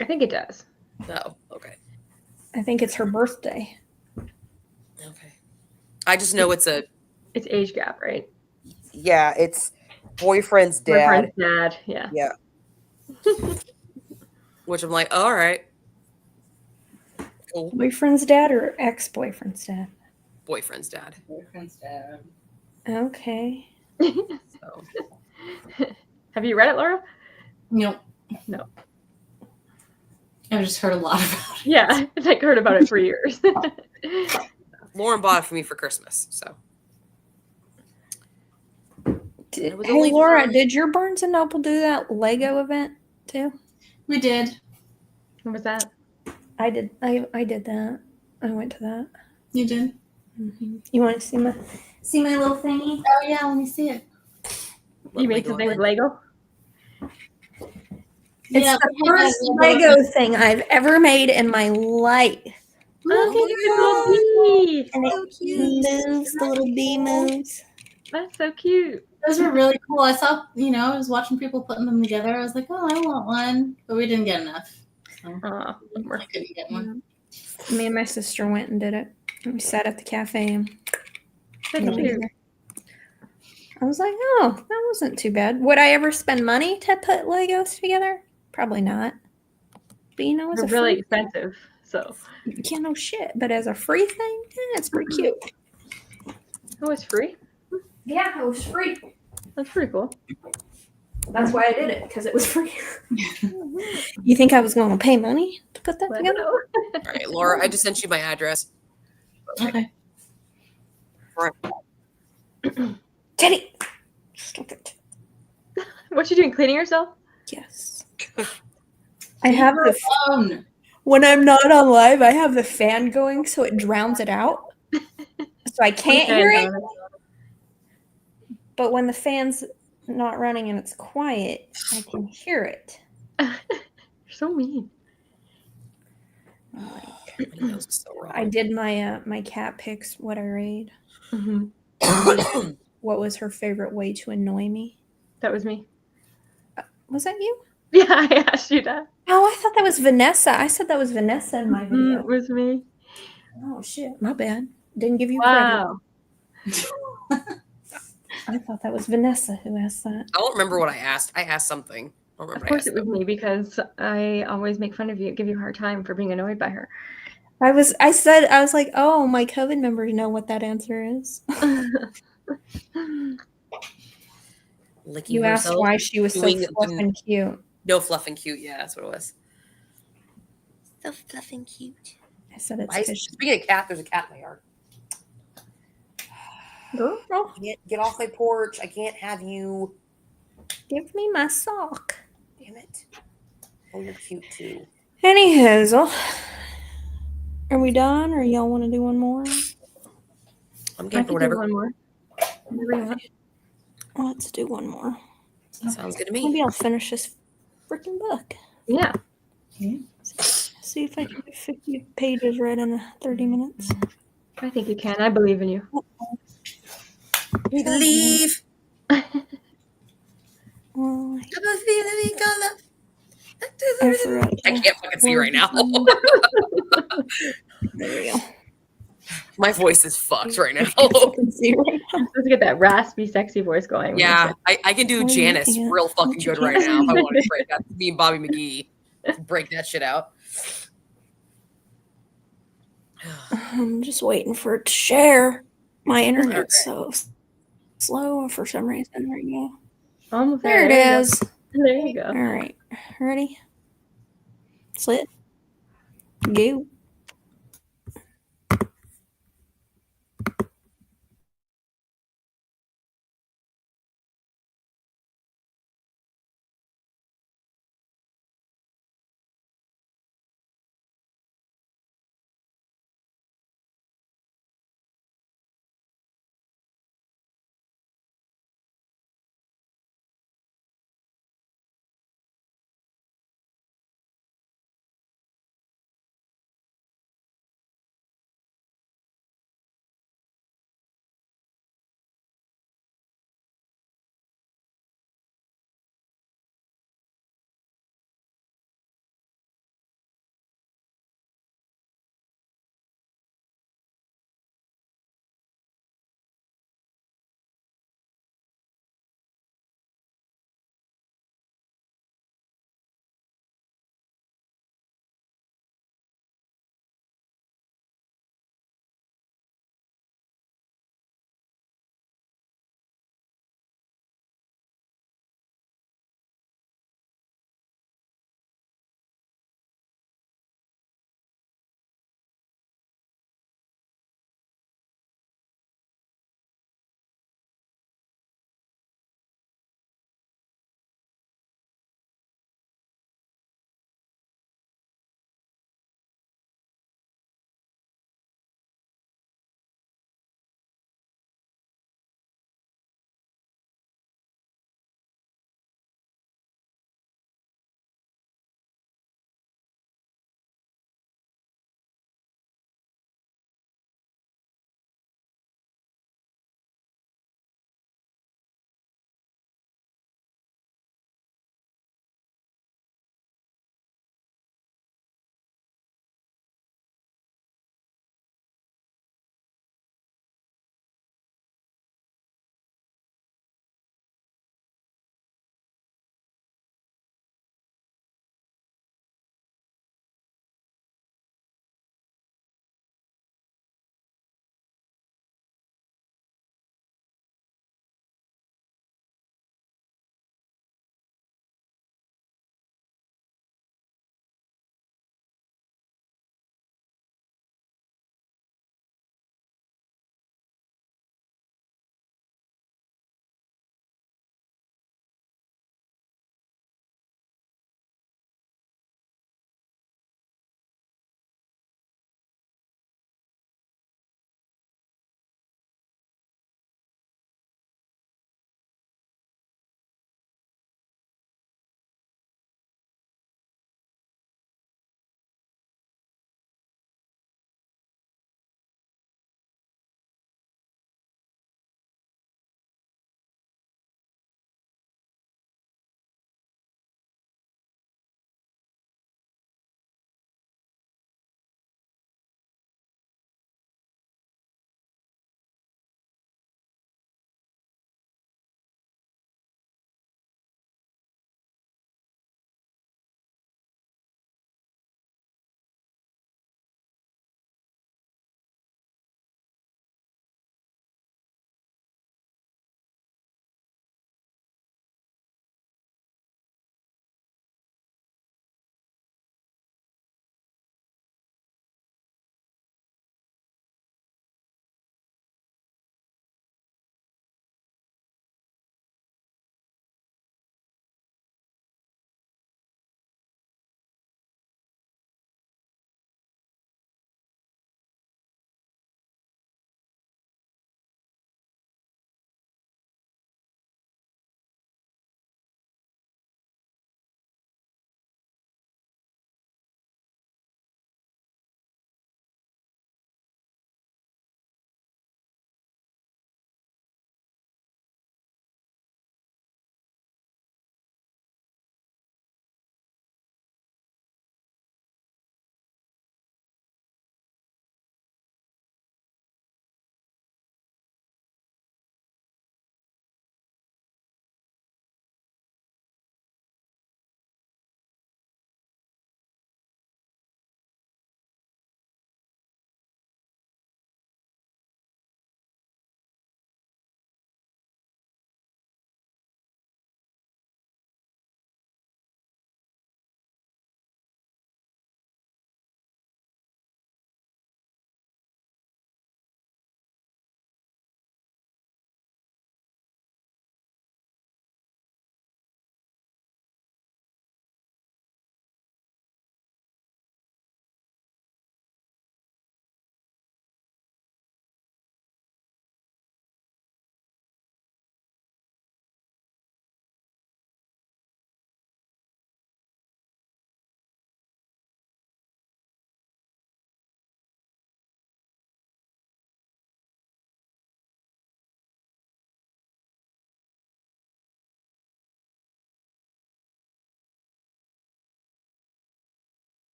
I think it does. Oh, okay. I think it's her birthday. Okay. I just know it's age gap, right? Yeah, it's boyfriend's dad. Boyfriend's dad, yeah. Yeah. Which I'm like, all right. Cool. Boyfriend's dad or ex-boyfriend's dad? Boyfriend's dad. Boyfriend's dad. Okay. So. Have you read it, Laura? Nope. No. I've just heard a lot about it. Yeah, I like heard about it for years. Lauren bought it for me for Christmas, so. Hey, Laura, did your Barnes & Noble do that Lego event too? We did. What was that? I did. I did that. I went to that. You did? Mm-hmm. You want to see my little thingy? Oh, yeah, let me see it. You made something with Lego? It's the first Lego thing I've ever made in my life. Look at your little bee. And it moves, the little bee moves. That's so cute. Those were really cool. I saw, I was watching people putting them together. I was like, oh, I want one. But we didn't get enough. So I couldn't get one. Me and my sister went and did it. We sat at the cafe and That's cute. I was like, oh, that wasn't too bad. Would I ever spend money to put Legos together? Probably not. But it's They're really expensive. So yeah, no shit. But as a free thing, it's pretty cute. Oh, it's free? Yeah, it was free. That's pretty cool. That's why I did it, because it was free. You think I was going to pay money to put that together? All right, Laura, I just sent you my address. Okay. Teddy! Stop it. What you doing? Cleaning yourself? Yes. I have the phone. When I'm not on live, I have the fan going so it drowns it out. So I can't hear it. But when the fan's not running and it's quiet, I can hear it. You're so mean. I did my my cat picks what I read. Mm-hmm. What was her favorite way to annoy me? That was me. Was that you? Yeah, I asked you that. Oh, I thought that was Vanessa. I said that was Vanessa in my video. It was me. Oh shit, my bad. Didn't give you credit. I thought that was Vanessa who asked that. I don't remember what I asked. I asked something. I don't remember. Of course it was me because I always make fun of you, give you a hard time for being annoyed by her. I was like, oh, my COVID members know what that answer is. You asked why she was so fluff and cute. No fluff and cute. Yeah, that's what it was. So fluff and cute. I said it's speaking of cat, there's a cat in my yard. Girl, get off my porch. I can't have you. Give me my sock. Damn it. Oh, you're cute too. Anyhow, are we done or y'all want to do one more? I'm good for whatever. One more. Let's do one more. Sounds good to me. Maybe I'll finish this freaking book. Yeah. See if I can get 50 pages read in 30 minutes. I think you can. I believe in you. We believe. Well, I can't fucking see right now. There we go. My voice is fucked right now. Supposed to get that raspy, sexy voice going. Yeah, I can do Janice real fucking good right now. If I want to break that. Me and Bobby McGee break that shit out. I'm just waiting for it to share. My internet's so slow for some reason right now. Almost there it is. There you go. All right. Ready? Slit. Go.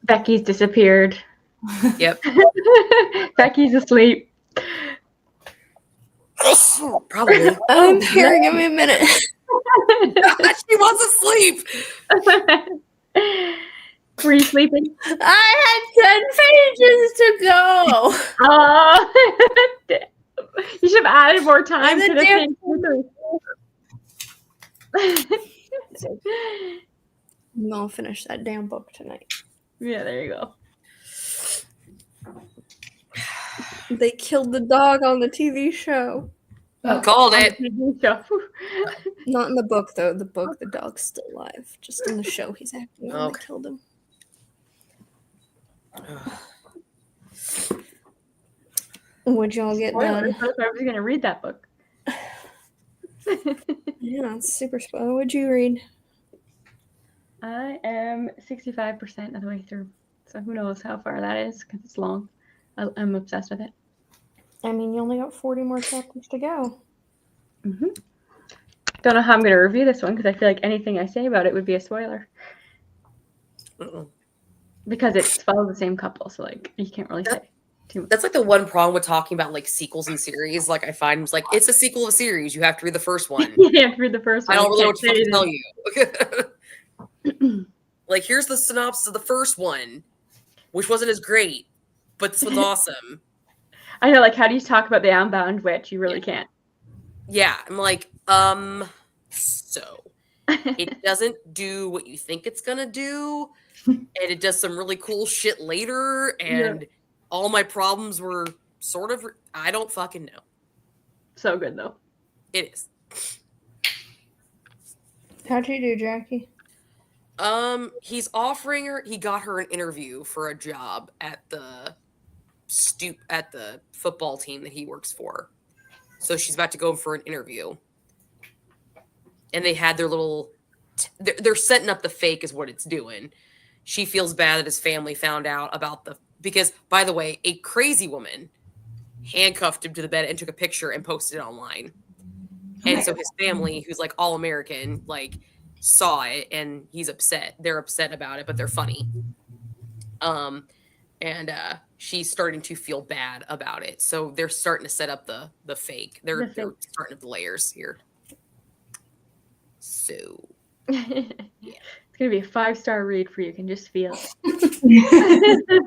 Becky's disappeared. Yep. Becky's asleep. Probably. I'm here. Give me a minute. She wants to sleep. Were you sleeping? I had 10 pages to go. Oh, you should have added more time to the thing. I'll finish that damn book tonight. Yeah, there you go. They killed the dog on the TV show. Called it. Not in the book, though. The book, the dog's still alive. Just in the show, he's acting when they killed him. Would y'all get done? I was going to read that book. Yeah, it's super spoiler. What'd you read? I am 65% of the way through. So who knows how far that is because it's long. I'm obsessed with it. I mean, you only got 40 more chapters to go. Mm-hmm. Don't know how I'm going to review this one because I feel like anything I say about it would be a spoiler. Because it follows the same couple, so like you can't really say too much. That's like the one problem with talking about like sequels and series. Like I find it's like it's a sequel of a series. You have to read the first one. You have to read the first one. I don't really know what to tell you. Like here's the synopsis of the first one, which wasn't as great, but this one's awesome. I know, like how do you talk about the Unbound Witch? You really can't. Yeah, I'm like, so it doesn't do what you think it's gonna do, and it does some really cool shit later, and all my problems were sort of, I don't fucking know. So good though. It is. How'd you do, Jackie? He's offering her, he got her an interview for a job at the football team that he works for. So she's about to go for an interview. And they had their little, they're setting up the fake is what it's doing. She feels bad that his family found out about because, by the way, a crazy woman handcuffed him to the bed and took a picture and posted it online. And so his family, who's like all American, like saw it and he's upset. They're upset about it, but they're funny. And she's starting to feel bad about it. So they're starting to set up the fake. They're starting up the layers here. So it's gonna be a 5-star read for you. You can just feel it.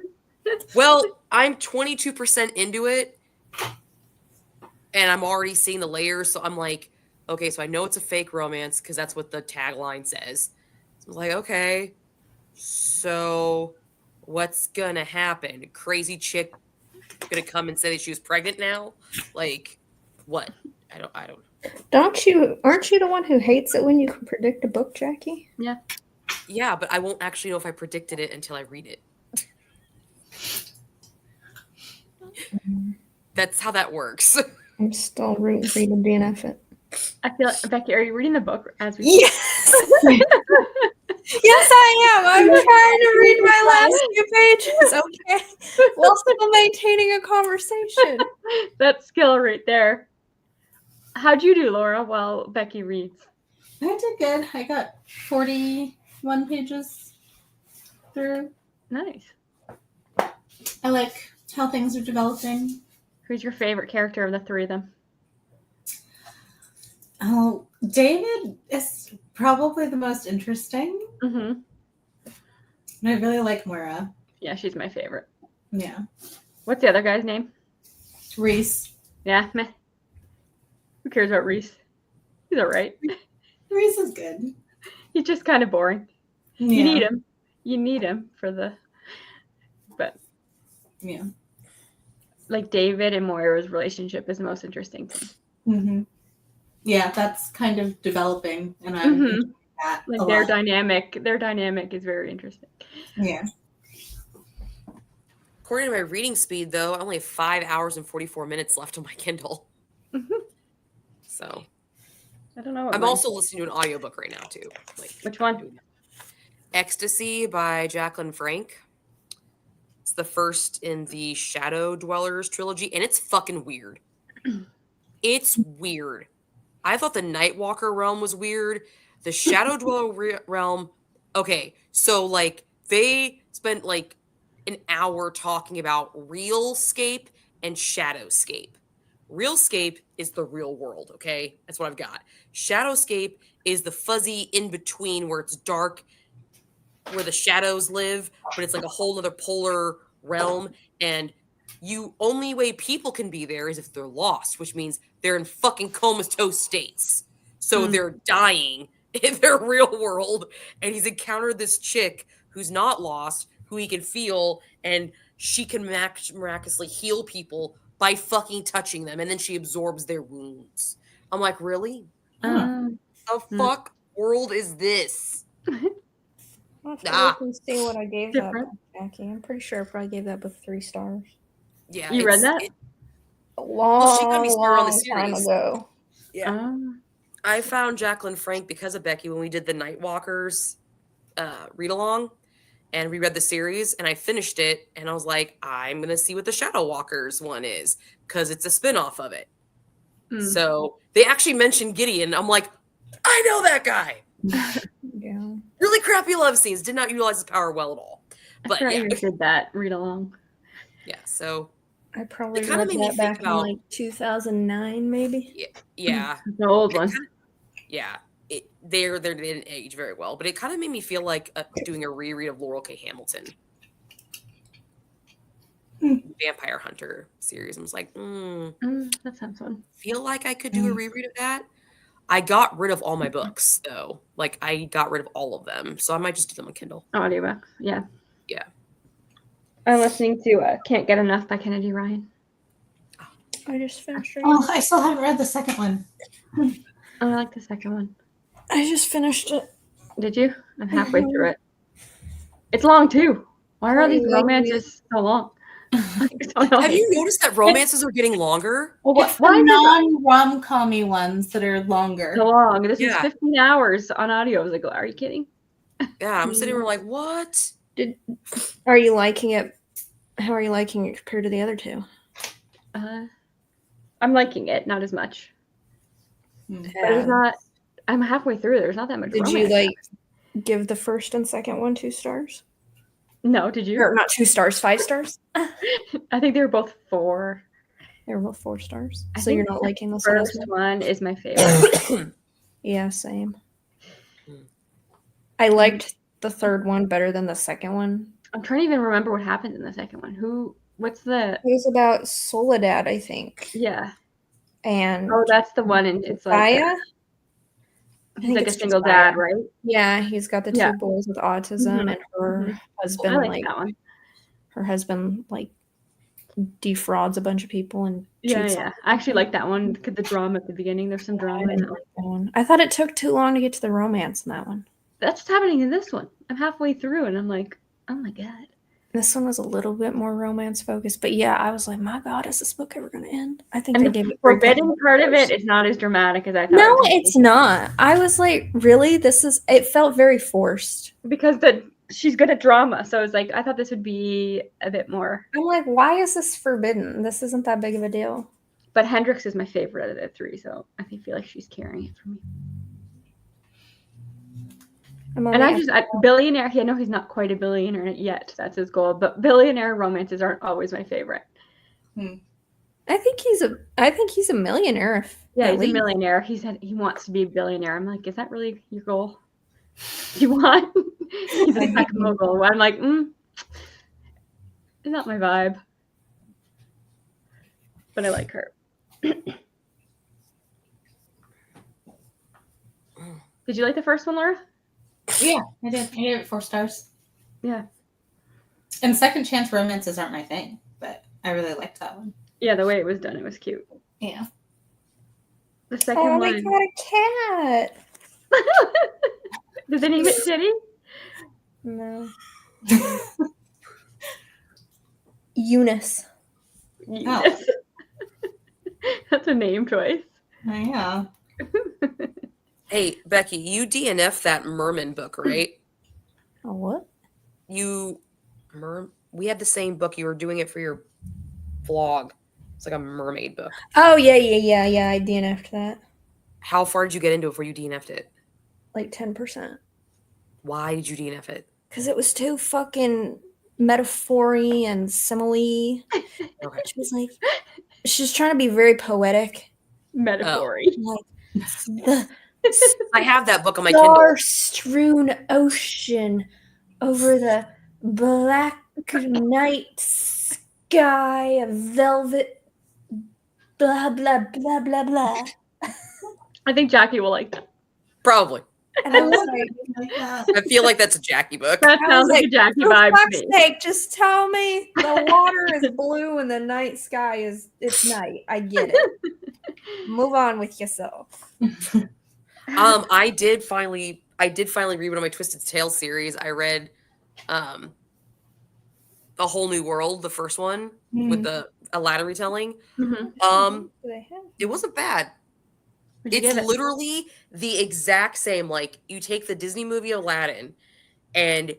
Well, I'm 22% into it, and I'm already seeing the layers. So I'm like, okay, so I know it's a fake romance because that's what the tagline says. So I'm like, okay, so what's gonna happen? A crazy chick gonna come and say that she was pregnant now? Like, what? I don't know. Aren't you the one who hates it when you can predict a book, Jackie? Yeah. Yeah, but I won't actually know if I predicted it until I read it. That's how that works. I'm still rooting for you to DNF it. I feel like, Becky, are you reading the book as we Yes! Yes, I am. I'm trying to read my last few pages, okay? While still maintaining a conversation. That skill right there. How'd you do, Laura, while Becky reads? I did good. I got 41 pages through. Nice. I like how things are developing. Who's your favorite character of the three of them? Oh, David is probably the most interesting. Mm-hmm. And I really like Moira. Yeah, she's my favorite. Yeah. What's the other guy's name? Reese. Yeah, meh. Who cares about Reese? He's all right. Reese is good. He's just kind of boring. Yeah. You need him. You need him for the... But... Yeah. Like David and Moira's relationship is the most interesting thing. Mm-hmm. Yeah, that's kind of developing, and I'm enjoying that like a their lot. Their dynamic is very interesting. Yeah. According to my reading speed, though, I only have 5 hours and 44 minutes left on my Kindle. So I don't know. I'm also listening to an audiobook right now, too. Like, which one? Ecstasy by Jacqueline Frank. It's the first in the Shadow Dwellers trilogy, and it's fucking weird. It's weird. I thought the Nightwalker realm was weird. The Shadow Dweller realm, okay, so like they spent like an hour talking about Realscape and Shadowscape. Realscape is the real world, okay? That's what I've got. Shadowscape is the fuzzy in between where it's dark, where the shadows live, but it's like a whole other polar realm. And you only way people can be there is if they're lost, which means they're in fucking comatose states. So they're dying in their real world. And he's encountered this chick who's not lost, who he can feel, and she can miraculously heal people by fucking touching them, and then she absorbs their wounds. I'm like, really? The fuck world is this? I'll have to see what I gave that book, Jackie. I'm pretty sure I probably gave that book 3 stars. Yeah, you read that? Long time ago. Yeah. I found Jacqueline Frank because of Becky when we did the Nightwalkers read along, and we read the series, and I finished it, and I was like, I'm gonna see what the Shadow Walkers one is because it's a spinoff of it. So they actually mentioned Gideon. I'm like, I know that guy. Yeah. Really crappy love scenes. Did not utilize his power well at all. But I you did that read along. Yeah, so I probably read that back in like 2009, maybe. Yeah, the old one. Yeah, they didn't age very well, but it kind of made me feel like doing a reread of Laurel K. Hamilton. Vampire Hunter series. I was like, that sounds fun. Feel like I could do a reread of that. I got rid of all my books though. Like I got rid of all of them, so I might just do them on Kindle. Audiobooks, yeah. Yeah. I'm listening to Can't Get Enough by Kennedy Ryan. I just finished it. Oh, I still haven't read the second one. I like the second one. I just finished it. Did you? I'm halfway through it. It's long too. Why are these romances so long? Have you noticed that romances are getting longer? Well, it's the non-rom-commy ones that are longer. So long. This is 15 hours on audio. I was like, are you kidding? Yeah, I'm sitting there like, what? Are you liking it? How are you liking it compared to the other two? I'm liking it, not as much. But it's not. I'm halfway through. There's not that much. Did you like give the first and second one 2 stars? No, did you? Or not 2 stars, 5 stars? I think they were both 4. They were both 4 stars. So you're not liking the first one is my favorite. Yeah, same. I liked the third one better than the second one. I'm trying to even remember what happened in the second one. What's the? It was about Soledad, I think. Yeah. And that's the one, and it's like he's like a single dad, right? Yeah, he's got the 2 boys with autism, and her husband that one. Her husband like defrauds a bunch of people and I actually like that one because the drama at the beginning. There's some drama in that one. I thought it took too long to get to the romance in that one. That's what's happening in this one. I'm halfway through, and I'm like, oh my god. This one was a little bit more romance focused, but yeah, I was like, my god, is this book ever going to end? I think they gave it forbidden part of it is not as dramatic as I thought. No, it's not. I was like, really? It felt very forced. Because she's good at drama, so it's like, I thought this would be a bit more. I'm like, why is this forbidden? This isn't that big of a deal. But Hendrix is my favorite of the 3, so I feel like she's carrying it for me. Billionaire. I know he's not quite a billionaire yet. That's his goal. But billionaire romances aren't always my favorite. I think he's a millionaire. He's a millionaire. He said he wants to be a billionaire. I'm like, is that really your goal? You want? He's a tech mogul. I'm like, is not my vibe. But I like her. Did you like the first one, Laura? Yeah, I did. I gave it 4 stars. Yeah. And second chance romances aren't my thing, but I really liked that one. Yeah, the way it was done, it was cute. Yeah. The second one. Oh, they got a cat. Did they name it Titty? No. Eunice. Oh. That's a name choice. Yeah. Hey, Becky, you DNF that Merman book, right? Oh, what? We had the same book. You were doing it for your vlog. It's like a mermaid book. Oh, yeah. I DNF'd that. How far did you get into it before you DNF'd it? Like 10%. Why did you DNF it? because it was too fucking metaphor-y and simile. Okay. She was like, she's trying to be very poetic. Metaphor-y. Like, I have that book on my Kindle. Star-strewn ocean over the black night sky of velvet, blah, blah, blah, blah, blah. I think Jackie will like that. Probably. And I was like, I feel like that's a Jackie book. That sounds like a Jackie vibe to me. Sake, just tell me the water is blue and the night sky it's night. I get it. Move on with yourself. I did finally read one of my Twisted Tales series. I read A Whole New World, the first one with the Aladdin retelling. It wasn't bad. It's literally the exact same. Like, you take the Disney movie Aladdin and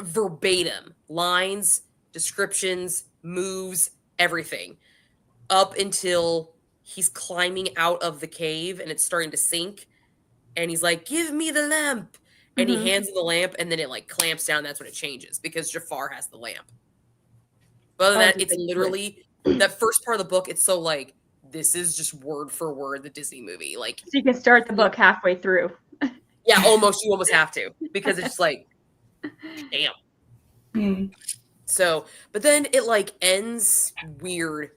verbatim lines, descriptions, moves, everything up until he's climbing out of the cave and it's starting to sink. And he's like, give me the lamp. And he hands him the lamp and then it like clamps down. That's when it changes because Jafar has the lamp. But other than that, it's literally that first part of the book. It's so like, this is just word for word the Disney movie. Like, so you can start the book halfway through. Yeah, almost. You almost have to because it's just like, damn. So, but then it like ends weird.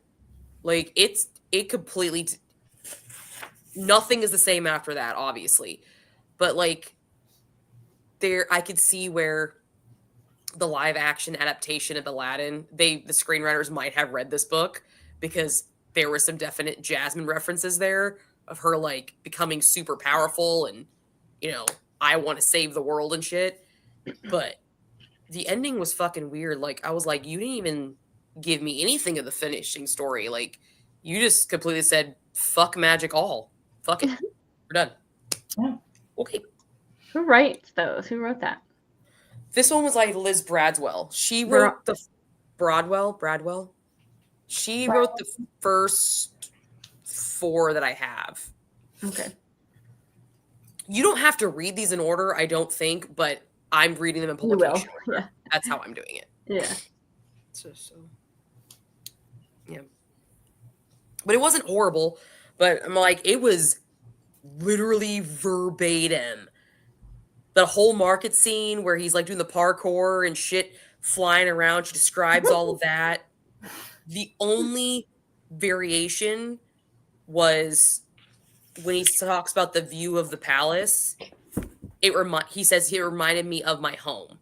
Like it completely. Nothing is the same after that, obviously, but like I could see where the live action adaptation of Aladdin, the screenwriters might have read this book because there were some definite Jasmine references there of her like becoming super powerful and, you know, I want to save the world and shit. But the ending was fucking weird. Like, I was like, you didn't even give me anything of the finishing story. Like, you just completely said, fuck magic all. Fuck it. We're done. Yeah. Okay. Who writes those? Who wrote that? This one was like Liz Bradwell. She wrote the Bradwell. She wrote the first 4 that I have. Okay. You don't have to read these in order, I don't think, but I'm reading them in publication. Yeah. That's how I'm doing it. Yeah. So yeah. But it wasn't horrible, but I'm like, it was literally verbatim. The whole market scene where he's like doing the parkour and shit flying around. She describes all of that. The only variation was when he talks about the view of the palace. He says it reminded me of my home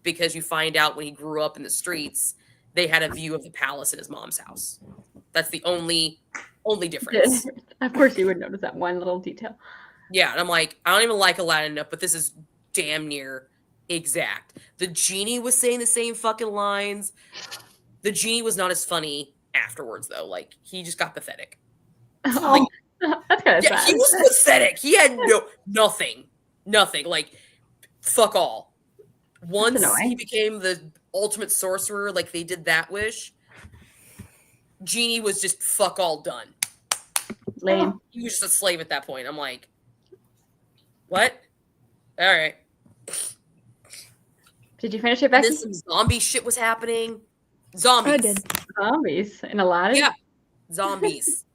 because you find out when he grew up in the streets, they had a view of the palace in his mom's house. That's the only difference. Of course, you would notice that one little detail. Yeah, and I'm like, I don't even like Aladdin enough, but this is damn near exact. The genie was saying the same fucking lines. The genie was not as funny afterwards, though. Like, he just got pathetic. Oh, that's kind of sad. He was pathetic. He had nothing. Like, fuck all. Once he became the ultimate sorcerer, like they did that wish, Genie was just fuck all done. Lame. He was just a slave at that point. I'm like, what? All right. Did you finish it, Becky? And then some zombie shit was happening. Zombies. I did. Zombies in Aladdin? Yeah. Zombies.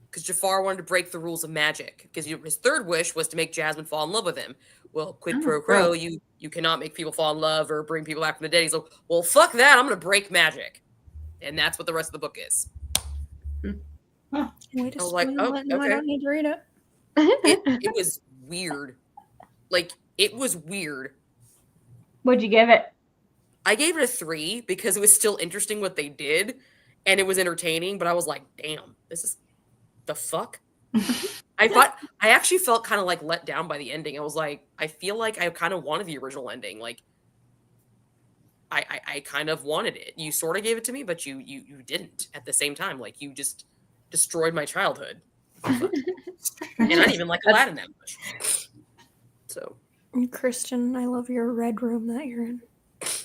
Because Jafar wanted to break the rules of magic. Because his third wish was to make Jasmine fall in love with him. Well, quid pro quo, you cannot make people fall in love or bring people back from the dead. He's like, well, fuck that. I'm going to break magic. And that's what the rest of the book is. Huh. I was like, oh, okay. I don't need to read it. It was weird. Like, it was weird. What'd you give it? I gave it a 3 because it was still interesting what they did. And it was entertaining. But I was like, damn, this is the fuck? I actually felt kind of like let down by the ending. I was like, I feel like I kind of wanted the original ending. Like, I kind of wanted it. You sort of gave it to me, but you didn't at the same time. Like, you just destroyed my childhood. And I didn't even like Aladdin that much. So, Christian, I love your red room that you're in.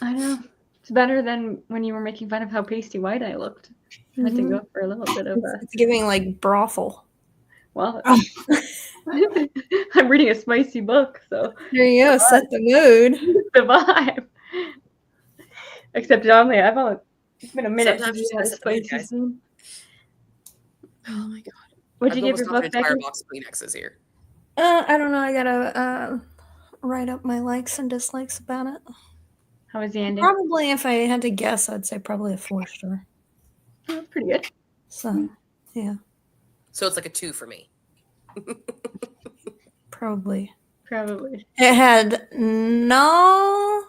I know. It's better than when you were making fun of how pasty white I looked. I had to go for a little bit of a... It's giving like brothel. Well, I'm reading a spicy book, so there you go. Set the mood. The vibe. Except it's been a minute Sometimes you since gotta I had a set the mood, spicy guys. scene. Oh my god. What'd you I've give your almost book, knocked an entire Becky? box of Kleenexes here. I don't know. I gotta write up my likes and dislikes about it. How was the ending? Probably, if I had to guess, I'd say probably a 4-star. Oh, that's pretty good. So, yeah, So it's like a 2 for me. probably. Probably. It had no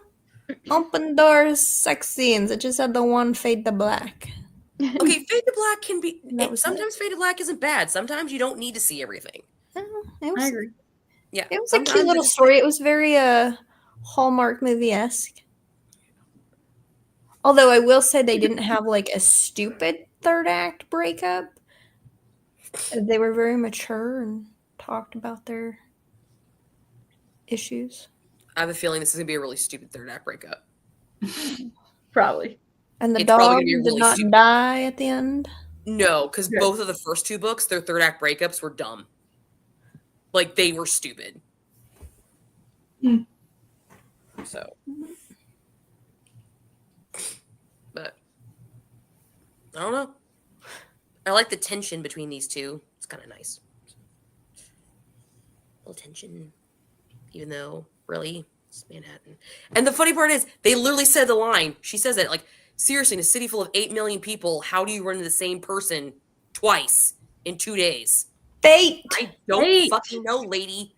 open doors sex scenes. It just had the one fade to black. Okay, fade to black can be. That was Sometimes fade to black isn't bad. Sometimes you don't need to see everything. It I was, agree. Yeah, it was a cute sometimes little it's- story. It was very Hallmark movie-esque. Although I will say they didn't have like a stupid third act breakup. They were very mature and talked about their issues. I have a feeling this is gonna be a really stupid third act breakup. Probably. And the It's probably dog gonna be did really not stupid. die at the end. No, because Good. both of the first 2 books, their third act breakups were dumb. Like they were stupid. So, but I don't know. I like the tension between these two. It's kind of nice. A little tension, even though really it's Manhattan. And the funny part is, they literally said the line. She says it like, seriously, in a city full of 8 million people, how do you run into the same person twice in 2 days? Fate. I don't Fate. fucking know, lady.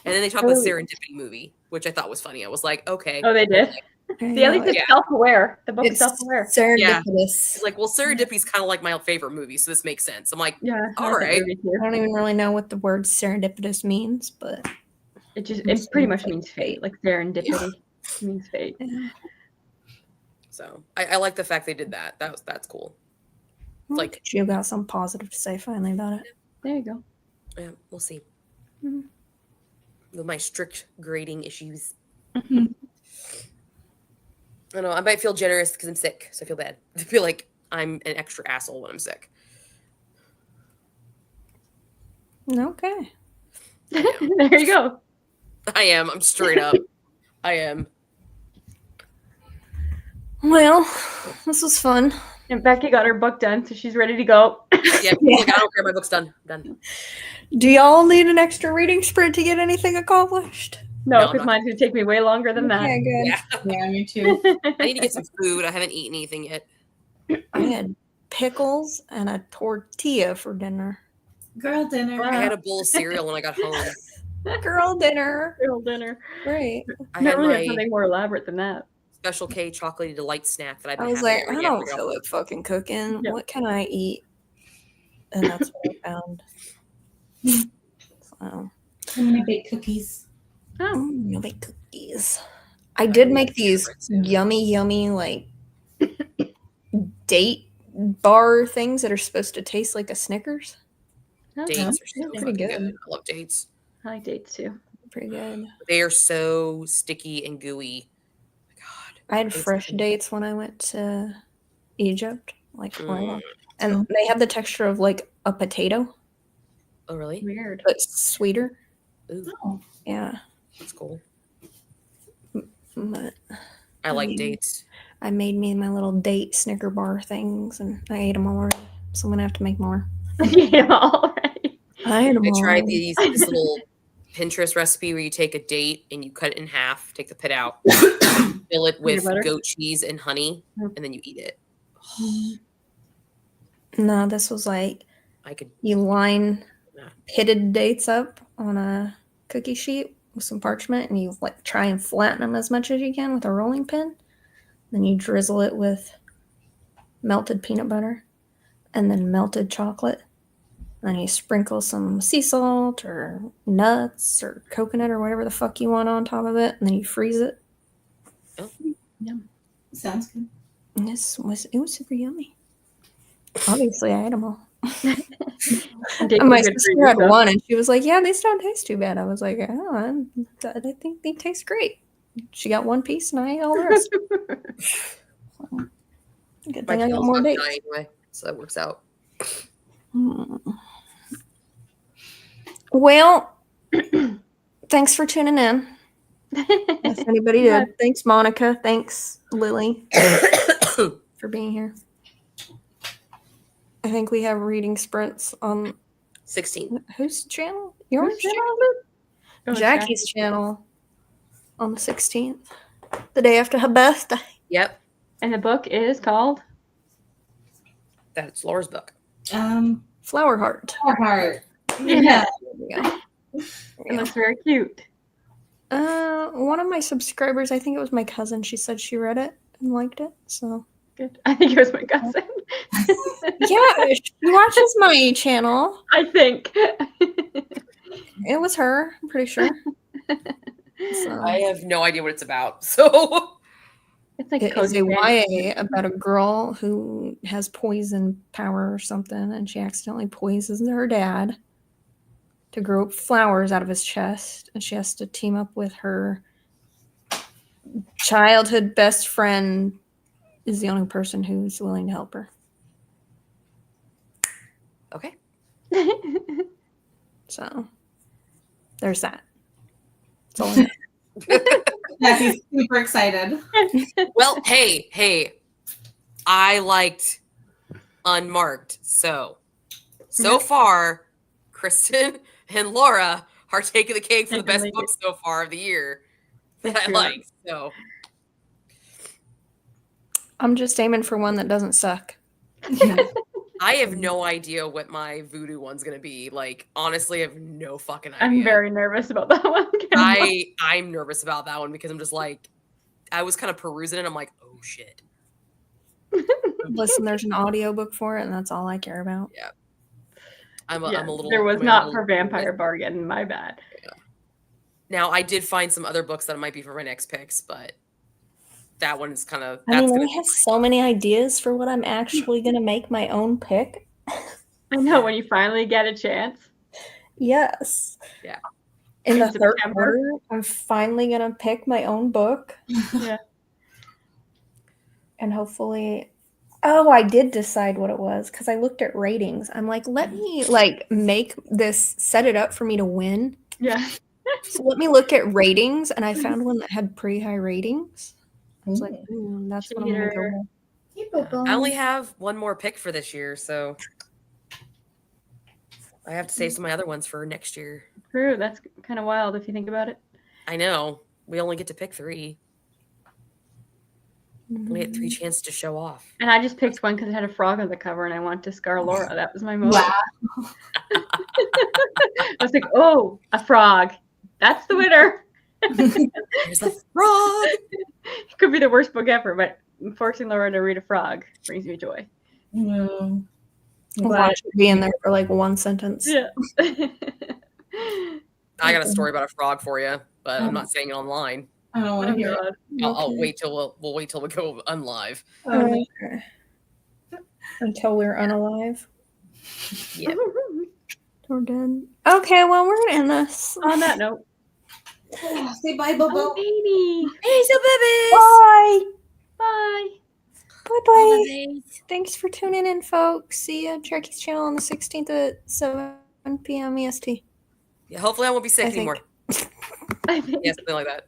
And then they talk about the Serendipity movie, which I thought was funny. I was like, okay. Oh, they did. See, at least it's Yeah. self-aware. The book's It's self-aware. serendipitous. It's like, well, Serendipity's kind of like my favorite movie, so this makes sense. I'm like, Yeah. I all like that right. movie too. I don't even really know what the word serendipitous means, but It pretty much means fate. Like serendipity means fate. yeah. So I like the fact they did that. That's cool. Like, you got some positive to say finally about it. There you go. yeah, we'll see. Mhm. With my strict grading issues. Mhm. I don't know. I might feel generous because I'm sick, so I feel bad. I feel like I'm an extra asshole when I'm sick. Okay. There you go. I am. I'm straight up. I am. Well, this was fun. And Becky got her book done, so she's ready to go. Yeah, like, I don't care. My book's done. Done. Do y'all need an extra reading sprint to get anything accomplished? No, No, because not- mine's gonna take me way longer than that. Okay, good. Yeah. Yeah, me too. I need to get some food. I haven't eaten anything yet. I had pickles and a tortilla for dinner. Girl dinner. I had a bowl of cereal when I got home. Girl dinner. Real dinner. Great. I Never had really had my something more elaborate than that. Special K chocolatey delight snack that I've been I was having like, every I day don't for feel y'all. like fucking cooking. Yeah. What can I eat? And that's what I found. So, I'm gonna bake cookies. you'll make cookies. I did make these favorites, yeah. yummy, like date bar things that are supposed to taste like a Snickers. Dates are so Pretty fucking good. good. I love dates. I like dates too. Pretty good. They are so sticky and gooey. God. I had Dates are fresh good. dates when I went to Egypt, like right Mm. on. And they had the texture of like a potato, Oh, really? Weird. but sweeter. Ooh, Oh, Yeah. that's cool. But I like Mm. dates. I made me my little date Snicker bar things, and I ate them already. So I'm gonna have to make more. Yeah, all right. I ate them I tried already. this little Pinterest recipe where you take a date and you cut it in half, take the pit out, fill it with butter? goat cheese and honey, Mm. and then you eat it. No, this was like I could. you line Yeah. pitted dates up on a cookie sheet with some parchment, and you like try and flatten them as much as you can with a rolling pin. Then you drizzle it with melted peanut butter and then melted chocolate. Then you sprinkle some sea salt or nuts or coconut or whatever the fuck you want on top of it, and then you freeze it. sounds good. And it was super yummy. Obviously, I ate them all. Date And my was good for sister you, had so- one, and she was like, "Yeah, these don't taste too bad." I was like, "Oh, I think they taste great." She got one piece, and I ate all the rest. Good My thing I got tail's more not dates. dying anyway, so that works out. Mm. Well, thanks for tuning in. If anybody did. Thanks, Monica. Thanks, Lily, for being here. I think we have reading sprints on 16. Whose channel? Yours? Jackie's channel on the 16th, the day after her birthday. Yep. And the book is called? That's Laura's book. Flower Heart. Flower Heart. Yeah. Yeah. It looks very cute. One of my subscribers, I think it was my cousin, she said she read it and liked it, so. Good. I think it was my cousin. Yeah, she watches my channel. I think. It was her, I'm pretty sure. So. I have no idea what it's about, so. It's like it is a YA about a girl who has poison power or something, and she accidentally poisons her dad to grow up flowers out of his chest, and she has to team up with her childhood best friend is the only person who's willing to help her. Okay. So there's that. That's all I know. Jackie's super excited. Well, hey, I liked Unmarked. So far, Kristen and Laura are taking the cake for the best book so far of the year that I like. So I'm just aiming for one that doesn't suck. I have no idea what my voodoo one's gonna be. Like, honestly, I have no fucking idea. I'm very nervous about that one. I'm nervous about that one because I'm just like, I was kind of perusing it. I'm like, oh shit. Listen, there's an audiobook for it, and that's all I care about. Yeah. I'm a little. There was not for Vampire Bargain. My bad. Yeah. Now I did find some other books that might be for my next picks, but that one is kind of. I mean, we have so many ideas for what I'm actually going to make my own pick. I know, when you finally get a chance. Yes. Yeah. In the third quarter, I'm finally going to pick my own book. Yeah. And hopefully, I did decide what it was because I looked at ratings. I'm like, let me make this, set it up for me to win. Yeah. So let me look at ratings, and I found one that had pretty high ratings. I was like, that's what I'm going to go with. I only have one more pick for this year, so I have to save some of my other ones for next year. True. That's kind of wild if you think about it. I know. We only get to pick 3. We get 3 chances to show off. And I just picked one because it had a frog on the cover, and I wanted to scar Laura. That was my motive. Wow. I was like, oh, a frog. That's the winner. There's a frog. It could be the worst book ever, but forcing Laura to read a frog brings me joy. Mm. Glad to be in there for like one sentence. Yeah. I got a story about a frog for you, but I'm not saying it online. I don't want to hear it. I'll wait till we'll wait till we go unlive. Okay. Until we're unalive. Yeah. We're done. Okay, well, we're gonna end this. On that note. Say bye, Bobo. Oh, baby. Hey, so babies. Bye. Bye. Bye. Thanks for tuning in, folks. See you at Jackie's channel on the 16th at 7 p.m. EST. Yeah, hopefully I won't be sick I think. anymore. Yeah, something like that.